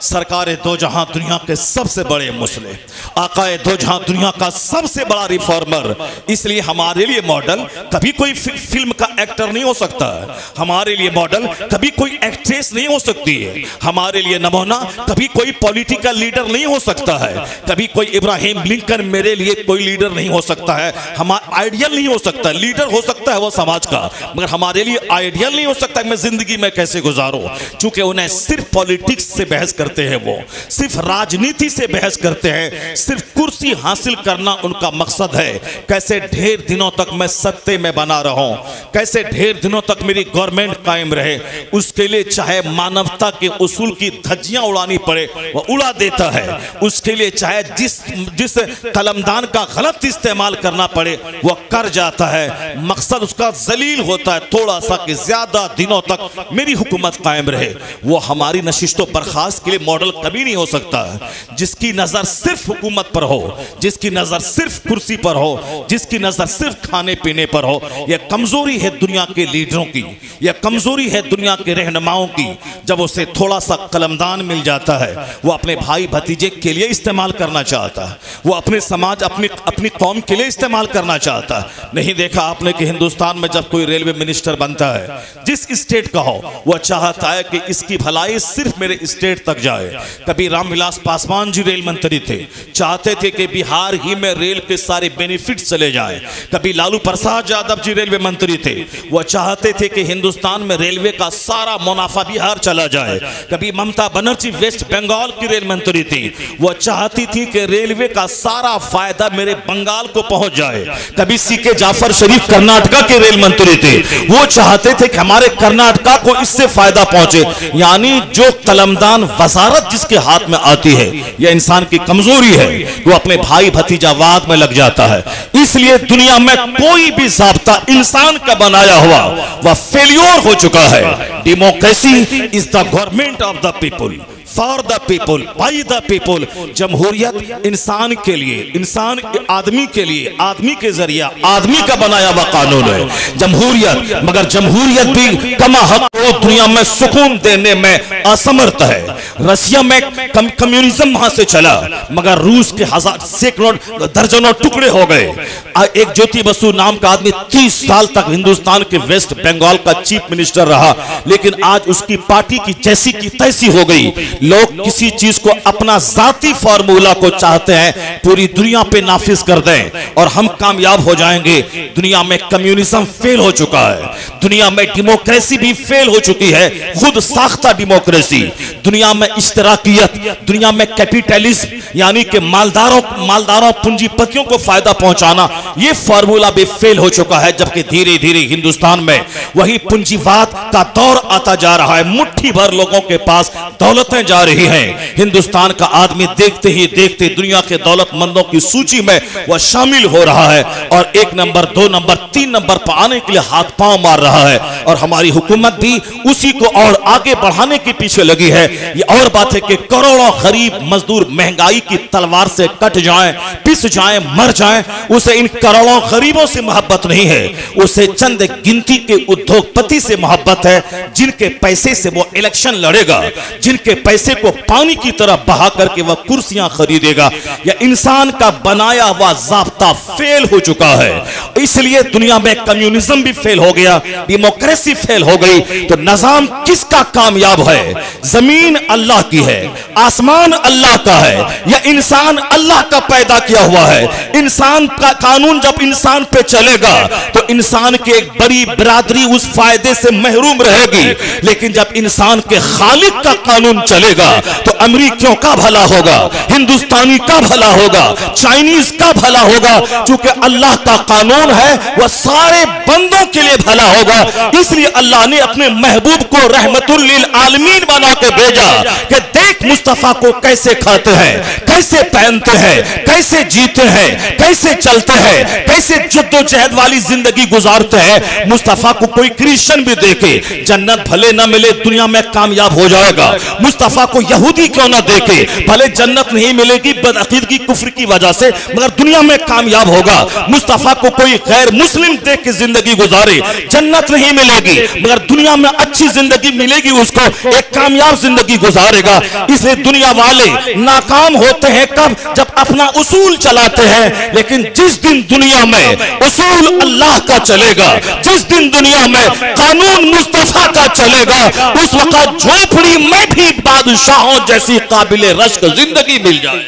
सरकारे दो जहां दुनिया के सबसे बड़े मुस्लिम, आकाए दो जहां दुनिया का सबसे बड़ा रिफॉर्मर। इसलिए हमारे लिए मॉडल कभी कोई फिल्म का एक्टर नहीं हो सकता है, हमारे लिए मॉडल कभी कोई एक्ट्रेस नहीं हो सकती है, हमारे लिए नमूना कभी कोई पॉलिटिकल लीडर नहीं हो सकता है, कभी कोई इब्राहिम लिंकन मेरे लिए कोई लीडर नहीं हो सकता है, हमारा आइडियल नहीं हो सकता। लीडर हो सकता है वो समाज का, मगर हमारे लिए आइडियल नहीं हो सकता मैं जिंदगी में कैसे गुजारूं, चूंकि उन्हें सिर्फ पॉलिटिक्स से बहस कर करते हैं, वो सिर्फ राजनीति से बहस करते हैं, सिर्फ कुर्सी हासिल करना उनका मकसद है। कैसे ढेर दिनों तक मैं सत्ते में बना रहूं, कैसे ढेर दिनों तक मेरी गवर्नमेंट कायम रहे, उसके लिए चाहे मानवता के उसूल की धज्जियां उड़ानी पड़े वो उड़ा देता है। उसके लिए चाहे जिस कलमदान का गलत इस्तेमाल करना पड़े वो कर जाता है। मकसद उसका जलील होता है थोड़ा सा कि ज्यादा दिनों तक मेरी हुकूमत कायम रहे। वो हमारी नशिस्तों बर्खास्त के लिए मॉडल कभी नहीं हो सकता है। जिसकी नजर सिर्फ हुकूमत पर हो, जिसकी नजर सिर्फ कुर्सी पर हो, जिसकी नजर सिर्फ खाने पीने पर हो, यह कमजोरी है दुनिया के लीडरों की, यह कमजोरी है दुनिया के रहनुमाओं की। जब उसे थोड़ा सा कलमदान मिल जाता है वो अपने भाई भतीजे के लिए इस्तेमाल करना चाहता है, वो अपने समाज अपनी कौम के लिए इस्तेमाल करना चाहता है। नहीं देखा आपने कि हिंदुस्तान में जब कोई रेलवे मिनिस्टर बनता है, जिस स्टेट का हो, वो चाहता है कि इसकी भलाई सिर्फ मेरे स्टेट तक जाए। कभी रामविलास पासवान जी रेल मंत्री थे, चाहते थे कि बिहार ही में रेल के सारे बेनिफिट चले जाए। कभी लालू प्रसाद यादव जी रेलवे मंत्री थे, वो चाहते थे कि हिंदुस्तान में रेलवे का सारा मुनाफा बिहार चला जाए। कभी ममता बनर्जी वेस्ट बंगाल की रेल मंत्री थी, वो चाहती थी कि रेलवे का सारा फायदा मेरे बंगाल को पहुंच जाए। कभी सीके जाफर शरीफ कर्नाटका के रेल मंत्री थे, वो चाहते थे कि हमारे कर्नाटका को इससे फायदा पहुंचे। यानी जो कलमदान वजारत जिसके हाथ में आती है, यह इंसान की कमजोरी है, वो अपने भाई भतीजावाद में लग जाता है। इसलिए दुनिया में कोई भी ज़ाब्ता इंसान का बनाया हुआ वह फेल्योर हो चुका है। Democracy is the government of the people, for the people, by the people. जमहूरियत इंसान के लिए, इंसान आदमी के लिए, आदमी के जरिया आदमी का बनाया हुआ कानून है जमहूरियत। मगर जमहूरियत भी कमा हक को दुनिया में सुकून देने में असमर्थ है। रसिया में कम्युनिज्म वहां से चला, मगर रूस के सैकड़ों दर्जनों टुकड़े हो गए। एक ज्योति बसु नाम का आदमी 30 साल तक हिंदुस्तान के वेस्ट बंगाल का चीफ मिनिस्टर रहा, लेकिन आज उसकी पार्टी की जैसी की तैसी हो गई। लोग किसी चीज को अपना जाती फार्मूला को चाहते हैं पूरी दुनिया पे नाफिज कर दें और हम कामयाब हो जाएंगे। दुनिया में कम्युनिज्म फेल हो चुका है, दुनिया में डेमोक्रेसी भी फेल हो चुकी है, खुद साख्ता डेमोक्रेसी। दुनिया में इश्तराकियत, दुनिया में कैपिटलिज्म यानी कि मालदारों पूंजीपतियों को फायदा पहुंचाना, यह फार्मूला भी फेल हो चुका है। जबकि धीरे धीरे हिंदुस्तान में वही पूंजीवाद का दौर आता जा रहा है। मुट्ठी भर लोगों के पास दौलतें जा रही हैं। हिंदुस्तान का आदमी देखते ही देखते दुनिया के दौलतमंदों की सूची में वह शामिल हो रहा है और 1 नंबर 2 नंबर 3 नंबर पर आने के लिए हाथ पांव मार रहा है। और हमारी हुकूमत भी उसी को और आगे बढ़ाने के पीछे लगी है। ये और बात है कि करोड़ों गरीब मजदूर महंगाई की तलवार से कट जाएं, पिस जाएं, मर जाएं, उसे इन करोड़ों गरीबों से मोहब्बत नहीं है, उसे चंद गिनती के उद्योगपति से मोहब्बत है, जिनके पैसे से वो इलेक्शन लड़ेगा, जिनके पैसे को पानी की तरह बहा करके वह कुर्सियां खरीदेगा। यह इंसान का बनाया हुआ ज़ाब्ता फेल हो चुका है। इसलिए दुनिया में कम्युनिज्म भी फेल हो गया, डेमोक्रेसी फेल हो गई। तो निजाम किसका कामयाब है? जमीन अल्लाह की है, आसमान अल्लाह का है, यह इंसान अल्लाह का पैदा किया हुआ है। इंसान का कानून जब इंसान पे चलेगा तो इंसान की एक बड़ी बिरादरी उस फायदे से महरूम रहेगी। लेकिन जब इंसान के खालिक का कानून चलेगा तो अमेरिकियों का भला होगा, हिंदुस्तानी का भला होगा, चाइनीज का भला होगा। क्योंकि अल्लाह का कानून है वह सारे बंदों के लिए भला होगा। इसलिए अल्लाह ने अपने महबूब को रहमतुल लिल आलमीन बना के भेजा कि देख मुस्तफा को कैसे खाते हैं, कैसे पहनते हैं, कैसे जीते हैं, कैसे चलते हैं, कैसे जद्दोजहद वाली जिंदगी गुजारते हैं। मुस्तफा को कोई क्रिश्चियन भी देखे, जन्नत भले ना मिले दुनिया में कामयाब हो जाएगा। मुस्तफा को यहूदी क्यों ना देखे, भले जन्नत नहीं मिलेगी बदअकीदगी कुफ्र की वजह से, मगर दुनिया में कामयाब होगा। मुस्तफा को कोई गैर मुस्लिम देख के जिंदगी गुजारे, जन्नत नहीं मिलेगी मगर दुनिया में अच्छी जिंदगी मिलेगी, उसको एक कामयाब जिंदगी गुजारेगा। इसलिए दुनिया वाले नाकाम होते हैं कब? जब अपना उसूल चलाते हैं। लेकिन जिस दिन दुनिया में उसूल अल्लाह का चलेगा, जिस दिन दुनिया में कानून मुस्तफा का चलेगा, उस वक्त झोपड़ी में भी बादशाहों जैसी काबिले रश्क जिंदगी मिल जाए।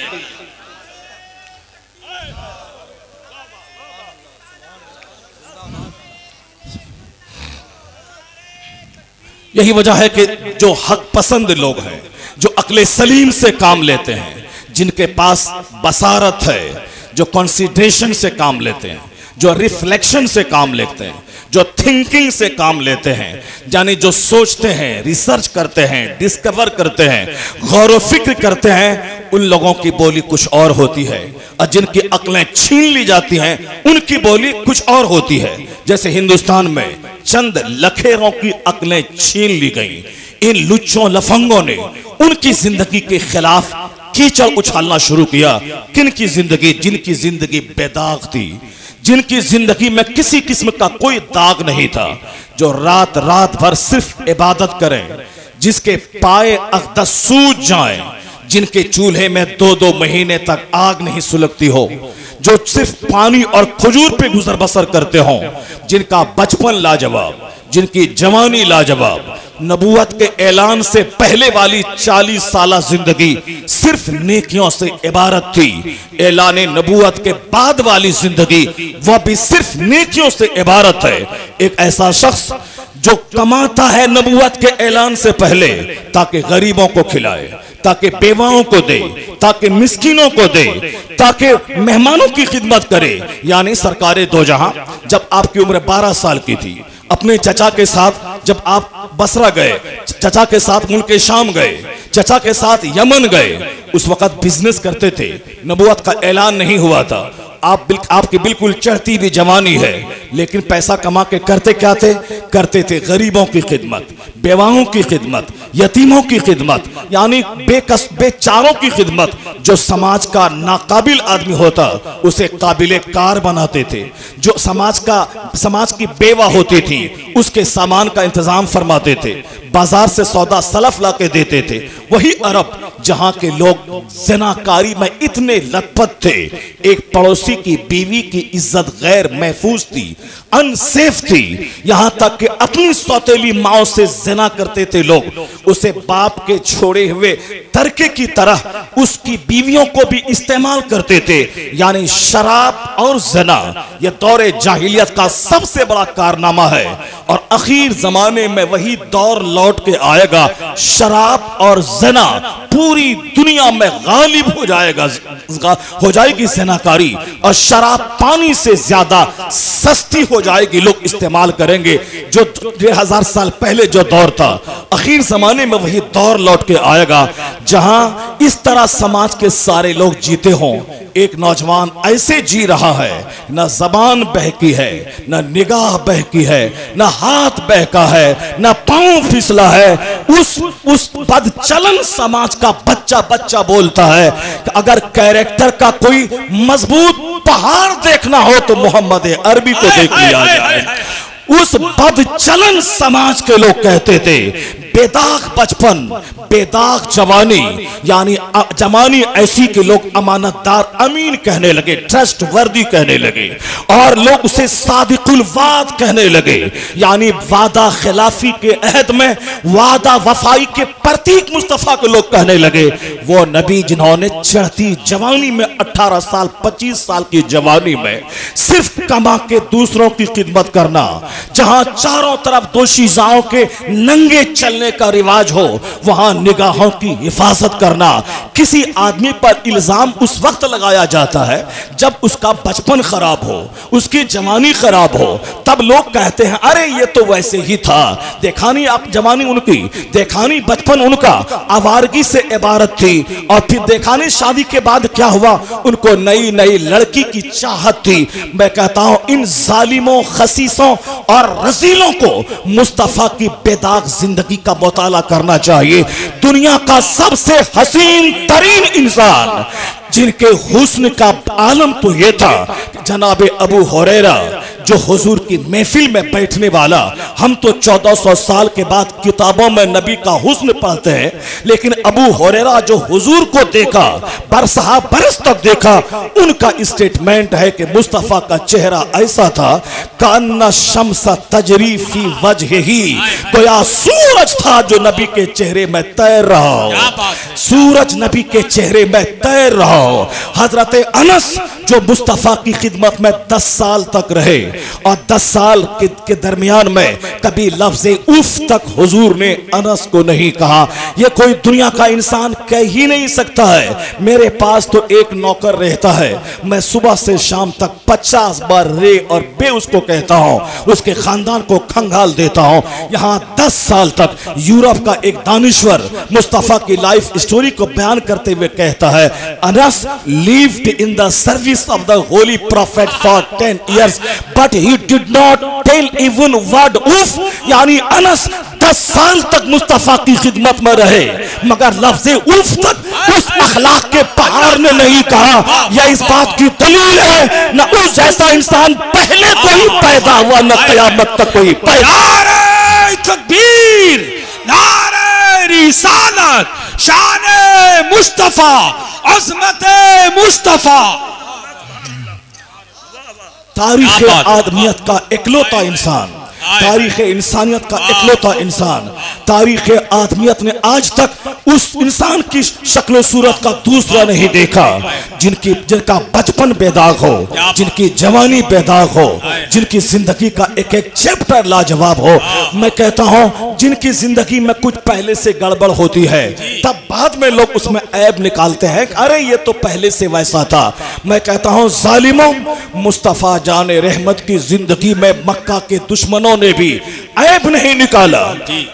यही वजह है कि जो हक पसंद लोग हैं, जो अक्ले सलीम से काम लेते हैं, जिनके पास बसारत है, जो कंसीडरेशन से काम लेते हैं, जो रिफ्लेक्शन से काम लेते हैं, जो थिंकिंग से काम लेते हैं, यानी जो सोचते हैं, रिसर्च करते हैं, डिस्कवर करते हैं, गौर व फिक्र करते हैं, उन लोगों की बोली कुछ और होती है। और जिनकी अक्लें छीन ली जाती हैं, उनकी बोली कुछ और होती है। जैसे हिंदुस्तान में चंद लखेरों की अक्लें छीन ली गई, इन लुच्चों लफंगों ने उनकी जिंदगी के खिलाफ कीचड़ उछालना शुरू किया। किन की जिंदगी? जिनकी जिंदगी बेदाग थी, जिनकी जिंदगी में किसी किस्म का कोई दाग नहीं था, जो रात रात भर सिर्फ इबादत करें, जिसके पाए अक़दस सूज जाएं, जिनके चूल्हे में 2-2 महीने तक आग नहीं सुलगती हो, जो सिर्फ पानी और खजूर पे गुजर बसर करते हों, जिनका बचपन लाजवाब, जिनकी जवानी लाजवाब, नबूवत के ऐलान से पहले वाली 40 साल जिंदगी सिर्फ नेकियों से इबारत थी, ऐलान नबूवत के बाद वाली जिंदगी वह भी सिर्फ नेकियों से इबारत है। एक ऐसा शख्स जो कमाता है नबूवत के ऐलान से पहले, ताकि गरीबों को खिलाए, ताकि बेवाओं को दे, ताकि मिस्कीनों को दे, ताकि मेहमानों की खिदमत करे। यानी सरकारे दो जहां, जब आपकी उम्र 12 साल की थी, अपने चचा के साथ जब आप बसरा गए, चचा के साथ मुल्क शाम गए, चचा के साथ यमन गए, उस वक्त बिजनेस करते थे, नबूवत का ऐलान नहीं हुआ था। आपकी बिल्कुल चढ़ती भी जवानी है, लेकिन पैसा कमा के करते क्या थे? करते थे गरीबों की खिदमत, बेवाओं की खिदमत, यतीमों की खिदमत, यानी बेचारों की खिदमत। जो समाज का नाकाबिल आदमी होता उसे काबिले कार बनाते थे, जो समाज की बेवा होती थी उसके सामान का इंतजाम फरमाते थे, बाजार से सौदा सलफ ला के देते थे। वही अरब जहां के लोग ज़िनाकारी में इतने लथपथ थे, एक पड़ोसी की बीवी की इज्जत गैर महफूज थी, अनसेफ थी, यहां तक कि अपनी सौतेली माओ से ज़िना करते थे लोग, उसे बाप के छोड़े हुए तरके की तरह उसकी बीवियों को भी इस्तेमाल करते थे। यानी शराब और ज़िना यह दौरे जाहिलियत का सबसे बड़ा कारनामा है, और आखिर जमाने में वही दौर लौट के आएगा, शराब और ज़िना पूरी दुनिया में गालिब हो जाएगी ज़िनाकारी, और शराब पानी से ज्यादा सस्ती हो जाएगी, लोग इस्तेमाल करेंगे। जो 1000 साल पहले जो दौर था, आखिर जमाने में वही दौर लौट के आएगा जहां इस तरह समाज के सारे लोग जीते हों। एक नौजवान ऐसे जी रहा है, न जबान बहकी है, न निगाह बहकी है, न हाथ बहका है, न पांव फिसला है। उस बदचलन समाज का बच्चा बोलता है कि अगर कैरेक्टर का कोई मजबूत पहाड़ देखना हो तो मोहम्मद अरबी को देख लिया जाए। उस बदचलन समाज के लोग कहते थे बेदाग बचपन, बेदाग जवानी, यानी जवानी ऐसी कि लोग अमानतदार, अमीन कहने लगे, ट्रस्ट वर्दी कहने लगे, और लोग उसे सादिकुल वाद कहने लगे, यानी वादा खिलाफी के अहद में वादा वफाई के प्रतीक मुस्तफा को लोग कहने लगे। वो नबी जिन्होंने चढ़ती जवानी में 18 साल 25 साल की जवानी में सिर्फ कमा के दूसरों की खिदमत करना, जहां चारों तरफ दोशीजाओं के नंगे चलने का रिवाज हो, वहां निगाहों की हिफाजत करना। किसी आदमी पर इल्जाम उस वक्त लगाया जाता है जब उसका बचपन खराब हो, उसकी जवानी खराब हो, तब लोग कहते हैं अरे ये तो वैसे ही था, देखा नहीं आप जवानी उनकी, देखा नहीं बचपन उनका आवारगी से इबारत थी, और फिर देखा नहीं शादी के बाद क्या हुआ, उनको नई नई लड़की की चाहत थी। मैं कहता हूं इन जालिमों, खसीसों और रजीलों को मुस्तफा की बेदाग जिंदगी का मुताला करना चाहिए। दुनिया का सबसे हसीन तरीन इंसान जिनके हुस्न का आलम तो ये था, जनाबे अबू हुरैरा जो हुजूर की महफिल में बैठने वाला, हम तो 1400 साल के बाद किताबों में नबी का हुस्न पढ़ते हैं, लेकिन अबू हुरैरा जो हुजूर को देखा, बरसहा बरस तक देखा, उनका स्टेटमेंट है कि मुस्तफा का चेहरा ऐसा था कान्ना शम्स तजरी फी वजहिही, गोया सूरज था जो नबी के चेहरे में तैर रहा हो, सूरज नबी के चेहरे में तैर रहा हो। हजरत अनस जो मुस्तफा की खिदमत में 10 साल तक रहे और 10 साल के दरमियान में कभी लफ्ज़ उफ तक हुजूर ने अनस को नहीं कहा। यह कोई दुनिया का इंसान कह ही नहीं सकता है। मेरे पास तो एक नौकर रहता है, मैं सुबह से शाम तक 50 बार रे और बे उसको कहता हूं, उसके खानदान को खंगाल देता हूं। यहां 10 साल तक यूरोप का एक दानिश्वर मुस्तफा की लाइफ स्टोरी को बयान करते हुए कहता है, Anas lived in the service of the holy prophet for 10 years but he did not tell even word उफ। यानी अनस 10 साल तक मुस्तफा की खिदमत में रहे मगर लफ्ज़े उफ तक उस अखलाक के पहाड़ ने नहीं कहा। यह इस बात की दलील है न उस जैसा इंसान पहले कोई पैदा हुआ न क़यामत तक कोई पैदा। नारे तकबीर, नारे रिसालत, शान मुस्तफा, अज़मत मुस्तफा। तारीख़ आदमियत का इकलौता इंसान, तारीख़ इंसानियत का इकलौता इंसान, तारीख़ आदमियत ने आज तक उस इंसान की शक्ल सूरत का दूसरा नहीं देखा जिनका बचपन बेदाग हो, जिनकी जवानी बेदाग हो, जिनकी जिंदगी का एक एक चैप्टर लाजवाब हो। मैं कहता हूं जिनकी जिंदगी में कुछ पहले से गड़बड़ होती है तब बाद में लोग उसमें ऐब निकालते हैं, अरे ये तो पहले से वैसा था। मैं कहता हूं जालिमों, मुस्तफा जाने रहमत की जिंदगी में मक्का के दुश्मनों ने भी ऐब नहीं निकाला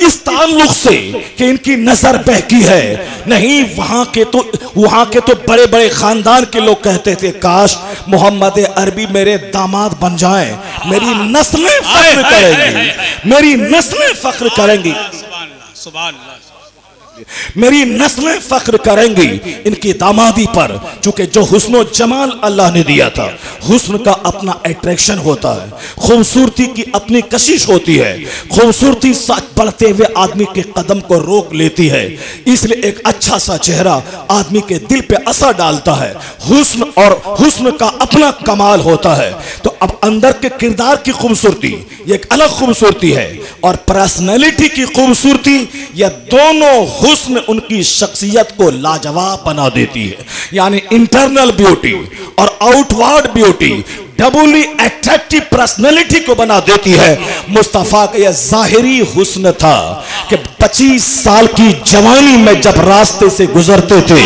इस ताल्लुक से कि इनकी नजर बहकी है। नहीं, वहां के तो बड़े बड़े खानदान के लोग कहते थे काश मोहम्मद अरबी मेरे दामाद बन जाएं, मेरी नस्लें फख्र करेंगी, मेरी नस्लें फख्र करेंगी, मेरी नस्लें फख्र करेंगी इनकी दामादी पर। चूंकि जो हुस्न जमाल अल्लाह ने दिया था, हुस्न का अपना अट्रैक्शन होता है, खूबसूरती की अपनी कशिश होती है, खूबसूरती सच बढ़ते हुए आदमी के कदम को रोक लेती है। इसलिए एक अच्छा सा चेहरा आदमी के दिल पे असर डालता है। हुस्न और हुस्न का अपना कमाल होता है। तो अब अंदर के किरदार की खूबसूरती ये एक अलग खूबसूरती है और पर्सनैलिटी की खूबसूरती, यह दोनों हुस्न उनकी शख्सियत को लाजवाब बना देती है। यानी इंटरनल ब्यूटी और आउटवर्ड ब्यूटी डबली अट्रैक्टिव पर्सनैलिटी को बना देती है। मुस्तफा का यह जाहिरी हुस्न था कि 25 साल की जवानी में जब रास्ते से गुजरते थे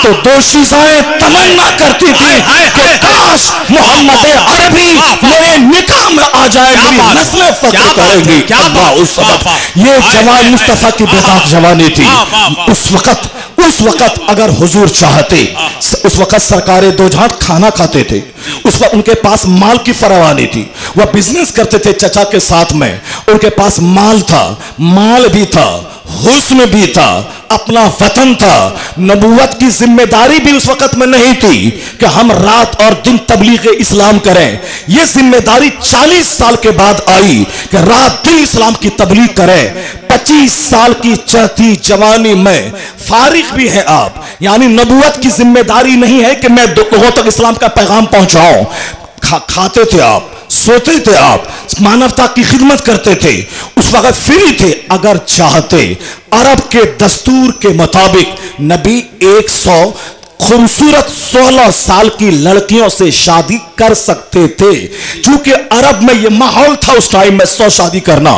तो दो चीजें तमन्ना करती थी कि काश मोहम्मद अरबी मेरे निकाह में आ जाए, मेरी नस्लें फख्र करेंगी। उस वक्त ये जवान मुस्तफा की बेदाग जवानी थी। उस वक्त अगर हुजूर चाहते, उस वक्त सरकारें दो झांट खाना खाते थे, उस वक्त उनके पास माल की फरावानी थी, वह बिजनेस करते थे चचा के साथ में, उनके पास माल था, माल भी था, हुस्न भी था, अपना वतन था। नबूवत की जिम्मेदारी भी उस वक्त में नहीं थी कि हम रात और दिन तबलीग इस्लाम करें। यह जिम्मेदारी 40 साल के बाद आई कि रात दिन इस्लाम की तबलीग करें। 25 साल की चढ़ती जवानी में फारिग भी है आप, यानी नबूवत की जिम्मेदारी नहीं है कि मैं लोगों तक इस्लाम का पैगाम पहुंचाऊं। खाते थे आप, सोते थे आप, मानवता की खिदमत करते थे, उस वक्त फ्री थे। अगर चाहते अरब के दस्तूर के मुताबिक नबी 100 खूबसूरत 16 साल की लड़कियों से शादी कर सकते थे। क्योंकि अरब में यह माहौल था उस टाइम में 100 शादी करना,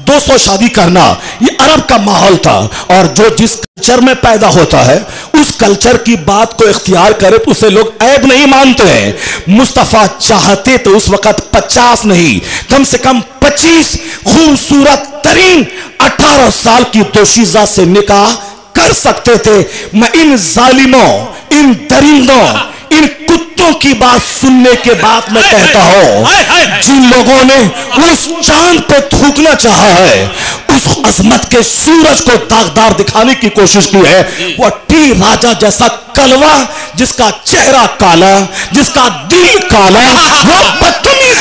200 शादी करना, यह अरब का माहौल था। और जो जिस कल्चर में पैदा होता है उस कल्चर की बात को इख्तियार करे तो उसे लोग ऐब नहीं मानते हैं। मुस्तफा चाहते तो उस वक्त 50 नहीं, कम से कम 25 खूबसूरत तरीन 18 साल की दोशीजा से निकाह कर सकते थे। मैं इन जालिमों, इन दरिंदों, इन कुत्तों की बात सुनने के बाद मैं कहता हूं जिन लोगों ने उस चांद पे थूकना चाहा है, उस अजमत के सूरज को दागदार दिखाने की कोशिश की है, वो टी राजा जैसा कलवा जिसका चेहरा काला, जिसका दिल काला, वो बदतमीज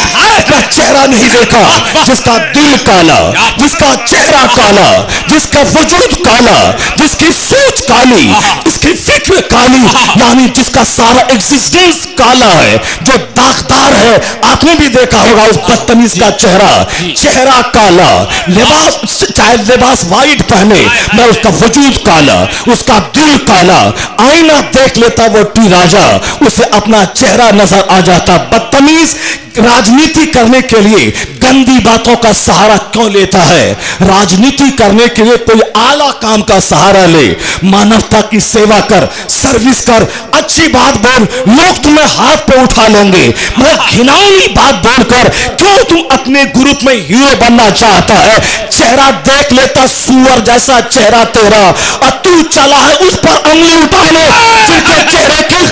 का चेहरा नहीं देखा, जिसका दिल काला, जिसका चेहरा काला, जिसका वजूद काला, जिसका इसकी सोच काली, इसकी फिक्र काली, यानी जिसका सारा एग्जिस्टेंस काला है, जो दागदार है। आपने भी देखा होगा उस बदतमीज का चेहरा काला, लिबास चाहे लिबास वाइट पहने मैं उसका वजूद काला, उसका दिल काला। आईना देख लेता वो टी राजा, उसे अपना चेहरा नजर आ जाता। बदतमीज राजनीति करने के लिए गंदी बातों का सहारा क्यों लेता है? राजनीति करने के लिए कोई आला काम का सहारा ले, मानवता की सेवा कर, सर्विस कर, अच्छी बात बोल, लोग तुम्हें हाथ पे उठा लेंगे। मगर घिनौनी बात बोलकर क्यों तुम अपने ग्रुप में हीरो बनना चाहता है? चेहरा देख लेता सुअर जैसा चेहरा तेरा, और तू चला है उस पर उंगली उठाने जिनके चेहरे की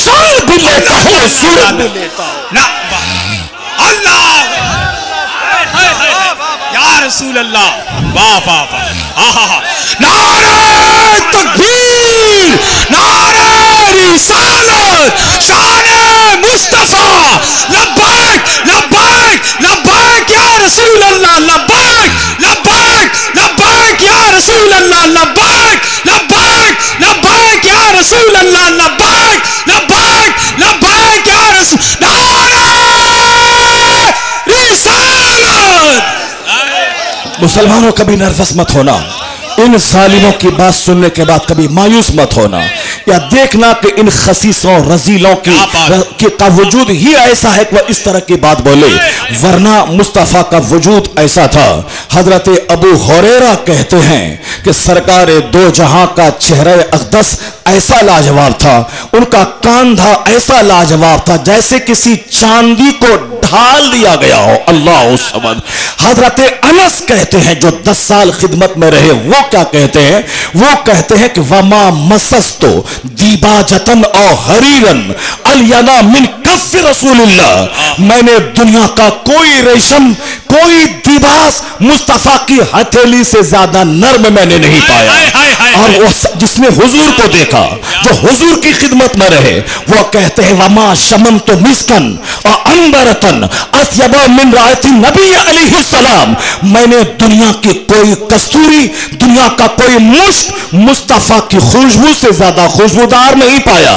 शान भी लेता हूं, सूरत भी लेता हूं। अल्लाह या रसूल अल्लाह, वाह वाह वाह, नारे तकबीर, नारे रिसालत, शाने मुस्तफा, लब्बैक लब्बैक लब्बैक या रसूल अल्लाह, लब्बैक लब्बैक लब्बैक या रसूल अल्लाह, लब्बैक लब्बैक लब्बैक या रसूल अल्लाह, लब्बैक लब्बैक लब्बैक या रसूल। मुसलमानों कभी नर्वस मत होना, इन जालिमों की बात सुनने के बाद कभी मायूस मत होना, या देखना कि इन खसीसों रजीलों का वजूद ही ऐसा है कि वह इस तरह की बात बोले, वरना मुस्तफ़ा का वजूद ऐसा था। हजरत अबू हुरैरा कहते हैं कि सरकार दो जहां का चेहरा अक़दस ऐसा लाजवाब था, उनका कांधा ऐसा लाजवाब था जैसे किसी चांदी को ढाल दिया गया हो। अल्लाह समद। हजरत अनस कहते हैं जो 10 साल खिदमत में रहे, वो क्या कहते हैं? वो कहते हैं कि वमा मसस्तो दीबाजतन और हरीरन अलयना मिन कफ रसूलिल्लाह, मैंने दुनिया का कोई रेशम, कोई दिबास मुस्तफा की हथेली से ज्यादा नर्म मैंने नहीं पाया। और वो जिसने हुजूर को देखा, जो हुजूर की खिदमत में रहे, वो कहते हैं वमा शमम तो मिस्कन और अंबरतन अस्यबा मिन रायती नबी अलैहिस्सलाम, मैंने दुनिया की कोई कस्तूरी, दुनिया का कोई मुश्क मुस्तफा की खुशबू से ज्यादा खुशबूदार नहीं पाया।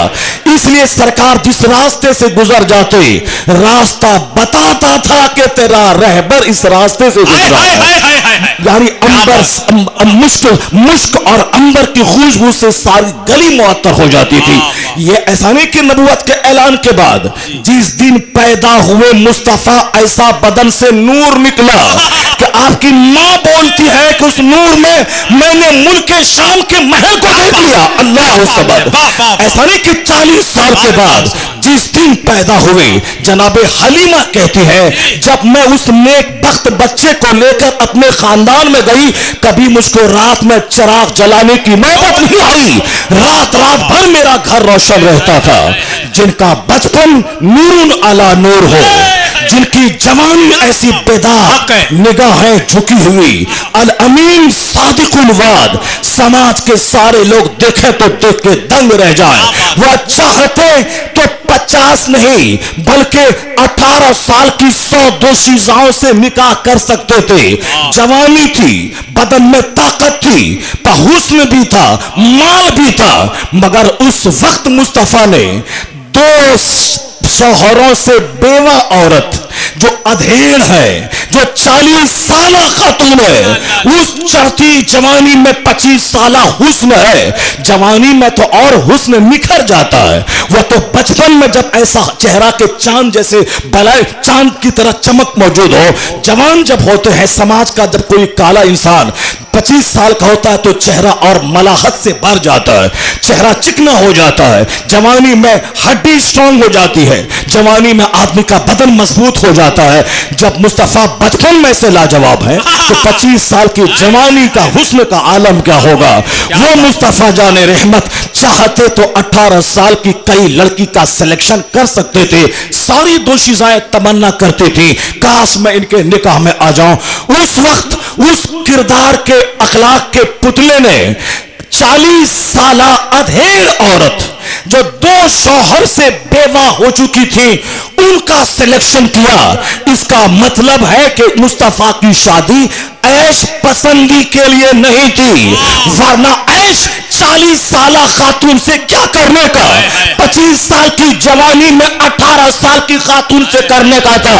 इसलिए सरकार जिस रास्ते से गुजर जाते, रास्ता बताता था कि तेरा रहबर इस रास्ते से गुजरा है। यानी अंबर मुश्क और अंबर की खुशबू से सारी गली मुअत्तर हो जाती थी। ये ऐसा नहीं कि नबूवत के ऐलान के बाद जिस दिन पैदा हुए मुस्तफा ऐसा बदन से नूर निकला कि आपकी मां बोलती है कि उस नूर में मैंने मुल्क शाम के महल को देख लिया। अल्लाह सबद। ऐसा नहीं कि 40 साल के बाद जिस दिन पैदा हुए, जनाबे हलीमा कहती है जब मैं उस नेक बख्त बच्चे को लेकर अपने खानदान में गई, कभी मुझको रात में चिराग जलाने की नौबत नहीं आई। रात भर मेरा घर रोशन रहता था। जिनका बचपन नूर अला नूर हो, जिनकी जवानी ऐसी बेदाग, निगाहें झुकी हुई, अल अमीन सादिकुल वाद, समाज के सारे लोग देखे तो देख के दंग रह जाए। वह चाहते तो 50 नहीं बल्कि 18 साल की 100 दोशीजाओं से निकाह कर सकते थे। जवानी थी, बदन में ताकत थी, हुस्न भी था, माल भी था, मगर उस वक्त मुस्तफा ने 2 शौहरों से बेवा औरत जो अधेड़ है, जो 40 साल खातून है, उस चढ़ती जवानी में 25 साल हुस्न है। जवानी में तो और हुस्न निखर जाता है। वह तो बचपन में जब ऐसा चेहरा के चांद जैसे बलाए चांद की तरह चमक मौजूद हो। जवान जब होते हैं, समाज का जब कोई काला इंसान 25 साल का होता है तो चेहरा और मलाहत से भर जाता है, चेहरा चिकना हो जाता है। जवानी में हड्डी स्ट्रांग हो जाती है, जवानी में आदमी का बदन मजबूत हो जाता है। जब मुस्तफा बचपन में से लाजवाब है तो 25 साल की जवानी का हुस्न का आलम क्या होगा। वो मुस्तफा जाने रहमत चाहते तो 18 साल की कई लड़की का सिलेक्शन कर सकते थे। सारी दोशीजाएं तमन्ना करती थी काश मैं इनके निकाह में आ जाऊं। उस वक्त उस किरदार के अखलाक के पुतले ने 40 साला अधेड़ औरत जो 2 शौहर से बेवा हो चुकी थी, उनका सिलेक्शन किया। इसका मतलब है कि मुस्तफा की शादी ऐश पसंदी के लिए नहीं थी, वरना ऐश 40 साल खातून से क्या करने का, 25 साल की जवानी में 18 साल की खातून से करने का था।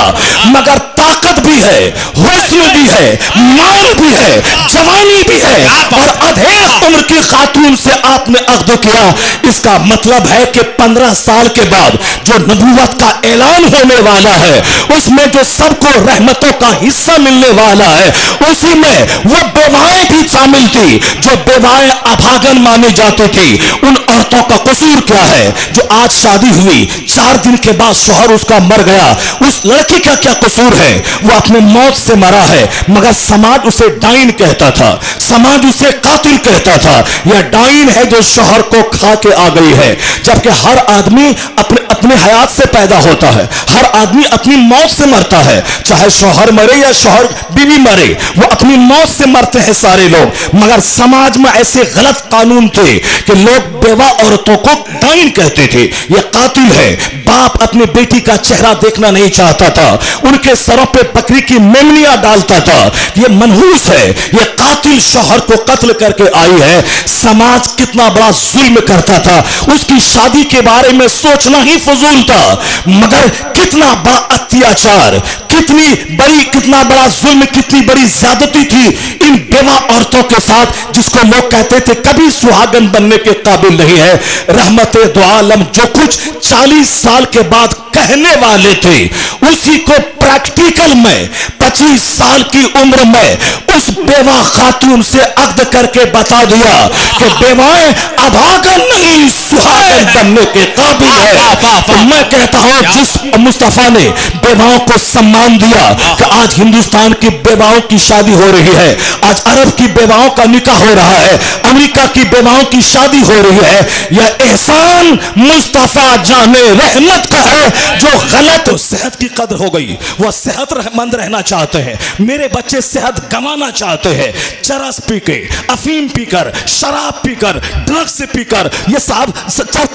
मगर ताकत भी है, हुस्न भी है, मान भी है, जवानी भी है और अधेड़ उम्र की खातून से आपने अक़्द किया। इसका मतलब है कि 15 साल के बाद जो नबूवत का ऐलान होने वाला है, उसमें जो सबको रहमतों का हिस्सा मिलने वाला है, उसी में वो बेवाएं भी शामिल थी जो बेवाएं अभागन मानी जाती थी। उन औरतों का कसूर क्या है जो आज शादी हुई, 4 दिन के बाद शौहर उसका मर गया, उस लड़की का क्या कसूर है? वो अपने मौत से मरा है, मगर समाज उसे डाइन कहता था, समाज उसे कातिल कहता था। यह डाइन है जो शौहर को खा के आ गई है। जबकि हर आदमी अपने हयात से पैदा होता है, हर आदमी अपनी मौत से मरता है, चाहे शौहर मरे या शौहर बीवी मरे, वो अपनी मौत से मरते हैं सारे लोग। मगर समाज में ऐसे गलत कानून थे कि लोग बेवा औरतों को डाइन कहते थे, यह कातिल है। बाप अपनी बेटी का चेहरा देखना नहीं चाहता था, उनके सरों पे बकरी की मेमनियां डालता था। यह मनहूस है, यह कातिल शौहर को कत्ल करके आई है। समाज कितना बड़ा जुल्म करता था, उसकी शादी के बारे में सोचना ही फजूल था। मगर कितना बड़ा अत्याचार, कितना बड़ा जुल्म, कितनी बड़ी ज्यादती थी इन बेवा औरतों के साथ, जिसको लोग कहते थे कभी सुहागन बनने के काबिल नहीं है। रहमते दो आलम जो कुछ 40 साल के बाद कहने वाले थे, उसी को प्रैक्टिकल में 25 साल की उम्र में उस बेवा खातून से अक़्द करके बता दिया कि बेवाएं अभागन नहीं सुहागन बनने के काबिल है। तो मैं कहता हूं जिस मुस्तफा ने बेवाओं को सम्मान दिया कि आज हिंदुस्तान की बेवाओं की शादी हो रही है, आज अरब की बेवाओं का निकाह हो रहा है, अमेरिका की बेवाओं की शादी हो रही है, यह एहसान मुस्तफा जाने रहमत का है। जो गलत सेहत की कदर हो गई, वह सेहतमंद रहना चाहते हैं, मेरे बच्चे सेहत गंवाना चाहते हैं, चरस पीकर, अफीम पीकर, शराब पीकर, ड्रग्स पीकर, ये सब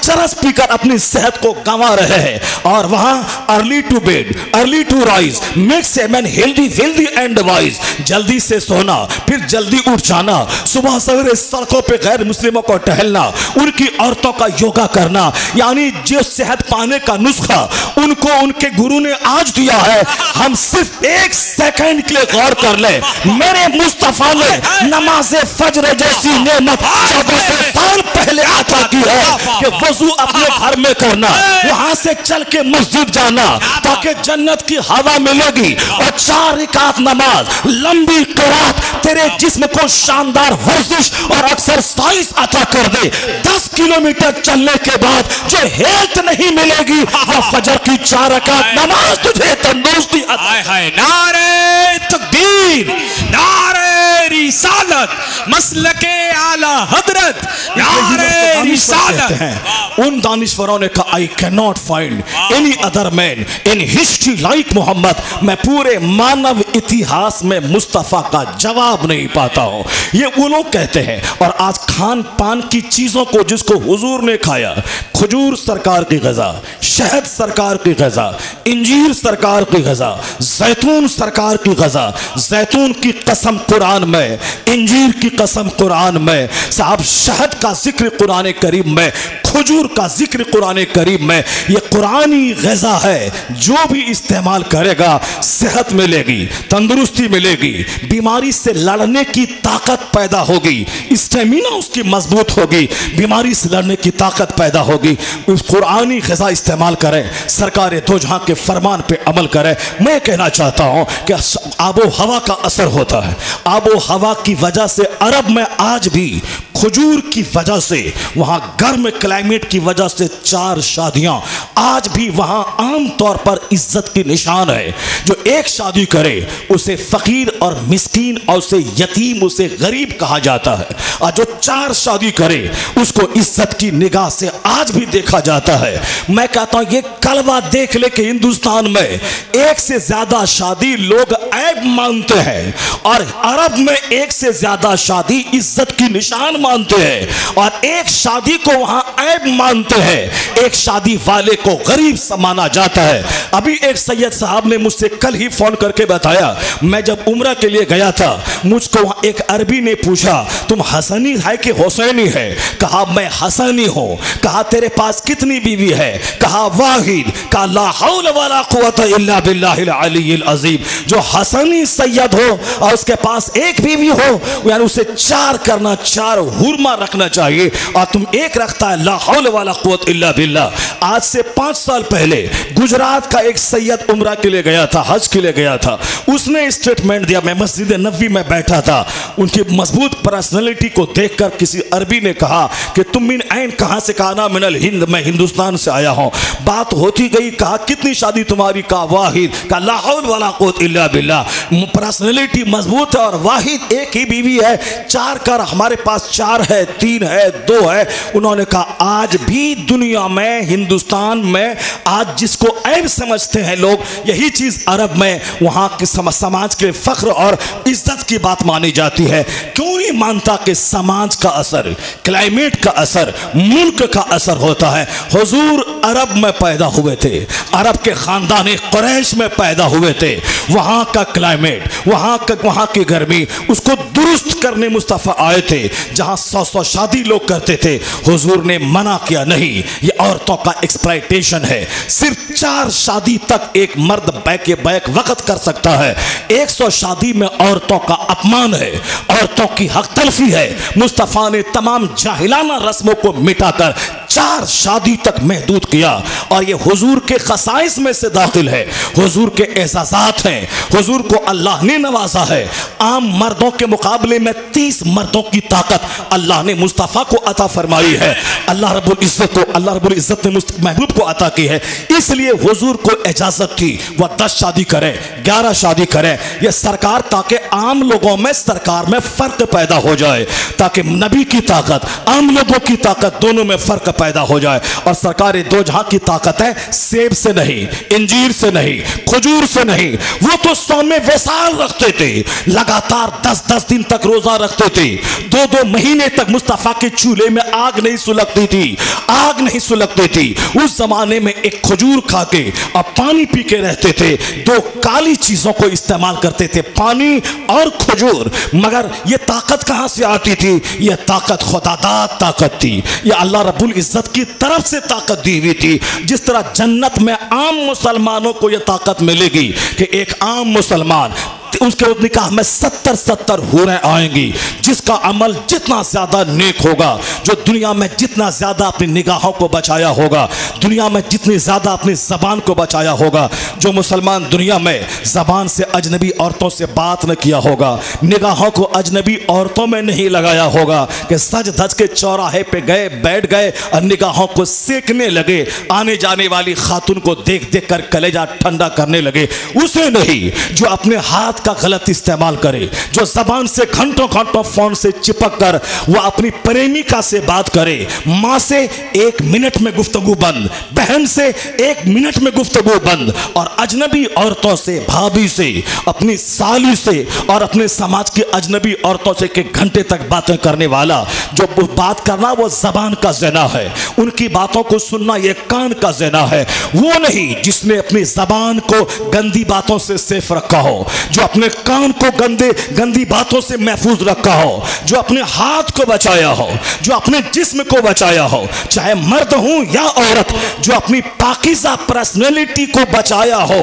चरस पीकर अपनी सेहत को गंवा रहे हैं। और वहां early to bed, early to rise makes a man healthy, wealthy and wise. जल्दी से सोना, फिर जल्दी उठ जाना, सुबह सवेरे सड़कों पे गैर मुस्लिमों को टहलना, उनकी औरतों का योगा करना, यानी जो सेहत पाने का नुस्खा उनको उनके गुरु ने आज दिया है। हम सिर्फ 1 सेकंड के लिए गौर कर ले, मेरे मुस्तफा ने नमाज़े फज्र जैसी नेमत 1400 साल पहले अता की है कि वजू अपने घर में करना, वहां से चल के मस्जिद जाना ताकि जन्नत की हवा मिलेगी, और 4 रिकात नमाज, लंबी क़िरात तेरे जिस्म को शानदार वर्जिश और एक्सरसाइज अता कर दे। 10 किलोमीटर चलने के बाद जो हेल्थ नहीं मिलेगी, वो फजर की 4 रकात नमाज तुझे तंदुरुस्ती। नारे तकबीर, नारे रिसालत, मसलके आला हजरत, नारे रिसालत। उन दानिश्वरों ने कहा I can not find any other man in history like Mohammed. मैं पूरे मानव इतिहास में मुस्तफा का जवाब नहीं पाता हूं, ये वो लोग कहते हैं। और आज खान पान की चीजों को जिसको हुजूर ने खाया, खजूर सरकार की ग़िज़ा, शहद सरकार की ग़िज़ा, इंजीर सरकार की ग़िज़ा, जैतून सरकार की ग़िज़ा, जैतून की कसम कुरान में, इंजीर की कसम कुरान में, साहब शहद का जिक्र कुरान करीम में, खजूर का जिक्र कुरान करीम में। यह कुरानी ग़िज़ा है, जो भी इस्तेमाल करेगा सेहत मिलेगी, तंदुरुस्ती मिलेगी, बीमारी से लड़ने की ताकत पैदा होगी, स्टेमिना उसकी मजबूत होगी, बीमारी से लड़ने की ताकत पैदा होगी। उस कुरानी ग़िज़ा इस्तेमाल करें, सरकार दो जहां के फरमान पे अमल करें। मैं कहना चाहता हूं कि आबो हवा का असर होता है, आबो हवा की वजह से अरब में आज भी खजूर की वजह से, वहां गर्म क्लाइमेट की वजह से 4 शादियां आज भी वहां आम तौर पर इज्जत की निशान है। जो एक शादी करे उसे फकीर और मिस्कीन, और उसे यतीम, उसे गरीब कहा जाता है, और जो 4 शादी करे उसको इज्जत की निगाह से आज भी देखा जाता है। मैं कहता हूं ये कलवा देख ले कि हिंदुस्तान में 1 से ज्यादा शादी लोग ऐब मानते हैं, और अरब में 1 से ज्यादा शादी इज्जत की निशान मानते हैं और एक शादी को वहां ऐब मानते हैं, एक शादी वाले को गरीब माना जाता है। अभी एक सैयद साहब ने मुझसे कल ही फोन करके बताया, मैं जब उम्रा के लिए गया था, मुझको वहां एक अरबी ने पूछा तुम हसनी है कि हुसैनी है? कहा मैं हसनी हूं। कहा तेरे पास कितनी बीवी है? कहा वाहिद। कहा ला हौल वला कुव्वता इल्ला बिल्लाहिल अलीयिल अज़ीम। जो हसनी सैयद हो और उसके पास एक बीवी हो, यानी उसे चार करना, चार हुरमा रखना चाहिए, और तुम एक रखता है ला हौल वला कुव्वता इल्ला बिल्लाह। आज से 5 साल पहले गुजरात का एक सैयद उम्रा के लिए गया था, हज के लिए गया था, उसने स्टेटमेंट दिया। मैं मस्जिद नबवी में बैठा था, उनकी मजबूत पर्सनैलिटी को देखकर किसी अरबी ने कहा कि तुम मिन ऐन कहां से? कहा ना मिनल हिंद, मैं हिंदुस्तान से आया हूं। बात होती गई, कहा कितनी शादी तुम्हारी? कहा वाहिद। कहा ला हौल वला कुव्वता इल्ला बिल्लाह। पर्सनैलिटी मजबूत है और वाहिद एक ही बीवी है, चार कर हमारे पास 4 है, 3 है, 2 है। उन्होंने कहा आज भी दुनिया में, हिंदुस्तान में आज जिसको ऐब समझते हैं लोग, यही चीज अरब में वहां के समाज के फख्र और इज्जत की बात मानी जाती है। क्यों नहीं मानता कि समाज का असर, क्लाइमेट का असर, मुल्क का असर होता है। हुजूर अरब में पैदा हुए थे, अरब के खानदान कुरैश में पैदा हुए थे। वहां का क्लाइमेट, वहां की गर्मी, उसको दुरुस्त करने मुस्तफा आए थे। जहां 100 शादी लोग करते थे, हुजूर ने मना किया नहीं, ये औरतों का एक्सप्लॉयटेशन है। सिर्फ 4 शादी तक एक मर्द बैक वक्त कर सकता है। 100 शादी में औरतों का अपमान है, औरतों की हक तलफी है। मुस्तफा ने तमाम जाहिलाना रस्मों को मिटाकर 4 शादी तक महदूद किया, और ये हुजूर के खसाइस में से दाखिल है, हुजूर के एजाजात हैं। हुजूर को अल्लाह ने नवाजा है। आम मर्दों के मुकाबले में 30 मर्दों की ताकत अल्लाह ने मुस्तफा को अता फरमाई है। अल्लाह रब्बुल इज्जत ने महबूब को अता की है। इसलिए हुजूर को इजाजत थी वह 10 शादी करें, 11 शादी करें। यह सरकार, ताकि आम लोगों में सरकार में फर्क पैदा हो जाए, ताकि नबी की ताकत, आम लोगों की ताकत, दोनों में फर्क पैदा हो जाए। और सरकार दो जहां की ताकत है, सेब से नहीं, इंजीर से नहीं, खजूर से नहीं। वो तो 100 में वसाल रखते थे, लगातार 10-10 दिन तक रोजा रखते थे, 2-2 महीने तक मुस्तफा के चूल्हे में आग नहीं सुलगती थी, आग नहीं सुलगती थी। उस जमाने में एक खजूर खा के और पानी पी के रहते थे। 2 काली चीजों को इस्तेमाल करते थे, पानी और खजूर। मगर यह ताकत कहां से आती थी? यह ताकत खुदादाद ताकत थी, यह अल्लाह रब्बुल इज्जत की तरफ से ताकत दी हुई थी। जिस तरह जन्नत में आम मुसलमानों को यह ताकत मिलेगी कि एक आम मुसलमान, उसके निकाह में 70 हूरें आएंगी, जिसका अमल जितना ज्यादा नेक होगा, जो दुनिया में जितना ज्यादा अपनी निगाहों को बचाया होगा, दुनिया में जितनी ज्यादा अपनी जबान को बचाया होगा, जो मुसलमान दुनिया में जबान से अजनबी औरतों से बात न किया होगा, निगाहों को अजनबी औरतों में नहीं लगाया होगा, कि सज धज के चौराहे पे गए, बैठ गए और निगाहों को सेकने लगे, आने जाने वाली खातून को देख देख कर कलेजा ठंडा करने लगे, उसे नहीं। जो अपने हाथ का गलत इस्तेमाल करे, जो जबान से घंटों घंटों फोन से चिपक कर वह अपनी प्रेमिका से बात करे, मां से 1 मिनट में गुफ्तगू बंद, बहन से 1 मिनट में गुफ्तगू बंद, और अजनबी औरतों से, भाभी से, अपनी साली से और अपने समाज की अजनबी औरतों से के घंटे तक बातें करने वाला, जो बात करना वो जबान का ज़िना है, उनकी बातों को सुनना ये कान का ज़िना है। वो नहीं जिसने अपनी जबान को गंदी बातों से सेफ रखा हो, जो अपने कान को गंदी बातों से महफूज रखा हो, जो अपने हाथ को बचाया हो, जो अपने जिस्म को बचाया हो, चाहे मर्द हो या औरत, जो अपनी पाकीज़ा पर्सनैलिटी को बचाया हो।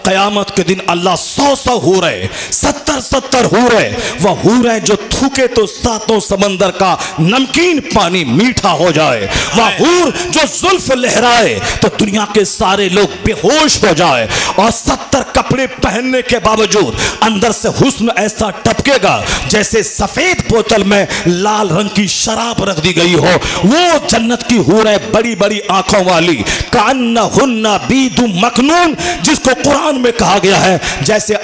क़यामत के दिन अल्लाह 100 हूरें, 70 हूरें, वह हूरें जो थूके तो 7 समंदर का नमकीन पानी मीठा हो जाए, वह हूर जो जुल्फ लहराए तो दुनिया के सारे लोग बेहोश हो जाए, और 70 कपड़े पहनने के बावजूद अंदर से हुस्न ऐसा टपकेगा जैसे सफेद बोतल में लाल रंग की शराब रख दी गई हो। वो जन्नत की हूरें बड़ी बड़ी आंखों वाली, कान्ना हुन्ना बीदु मकनून, जिसको कुरान में कहा गया है जैसे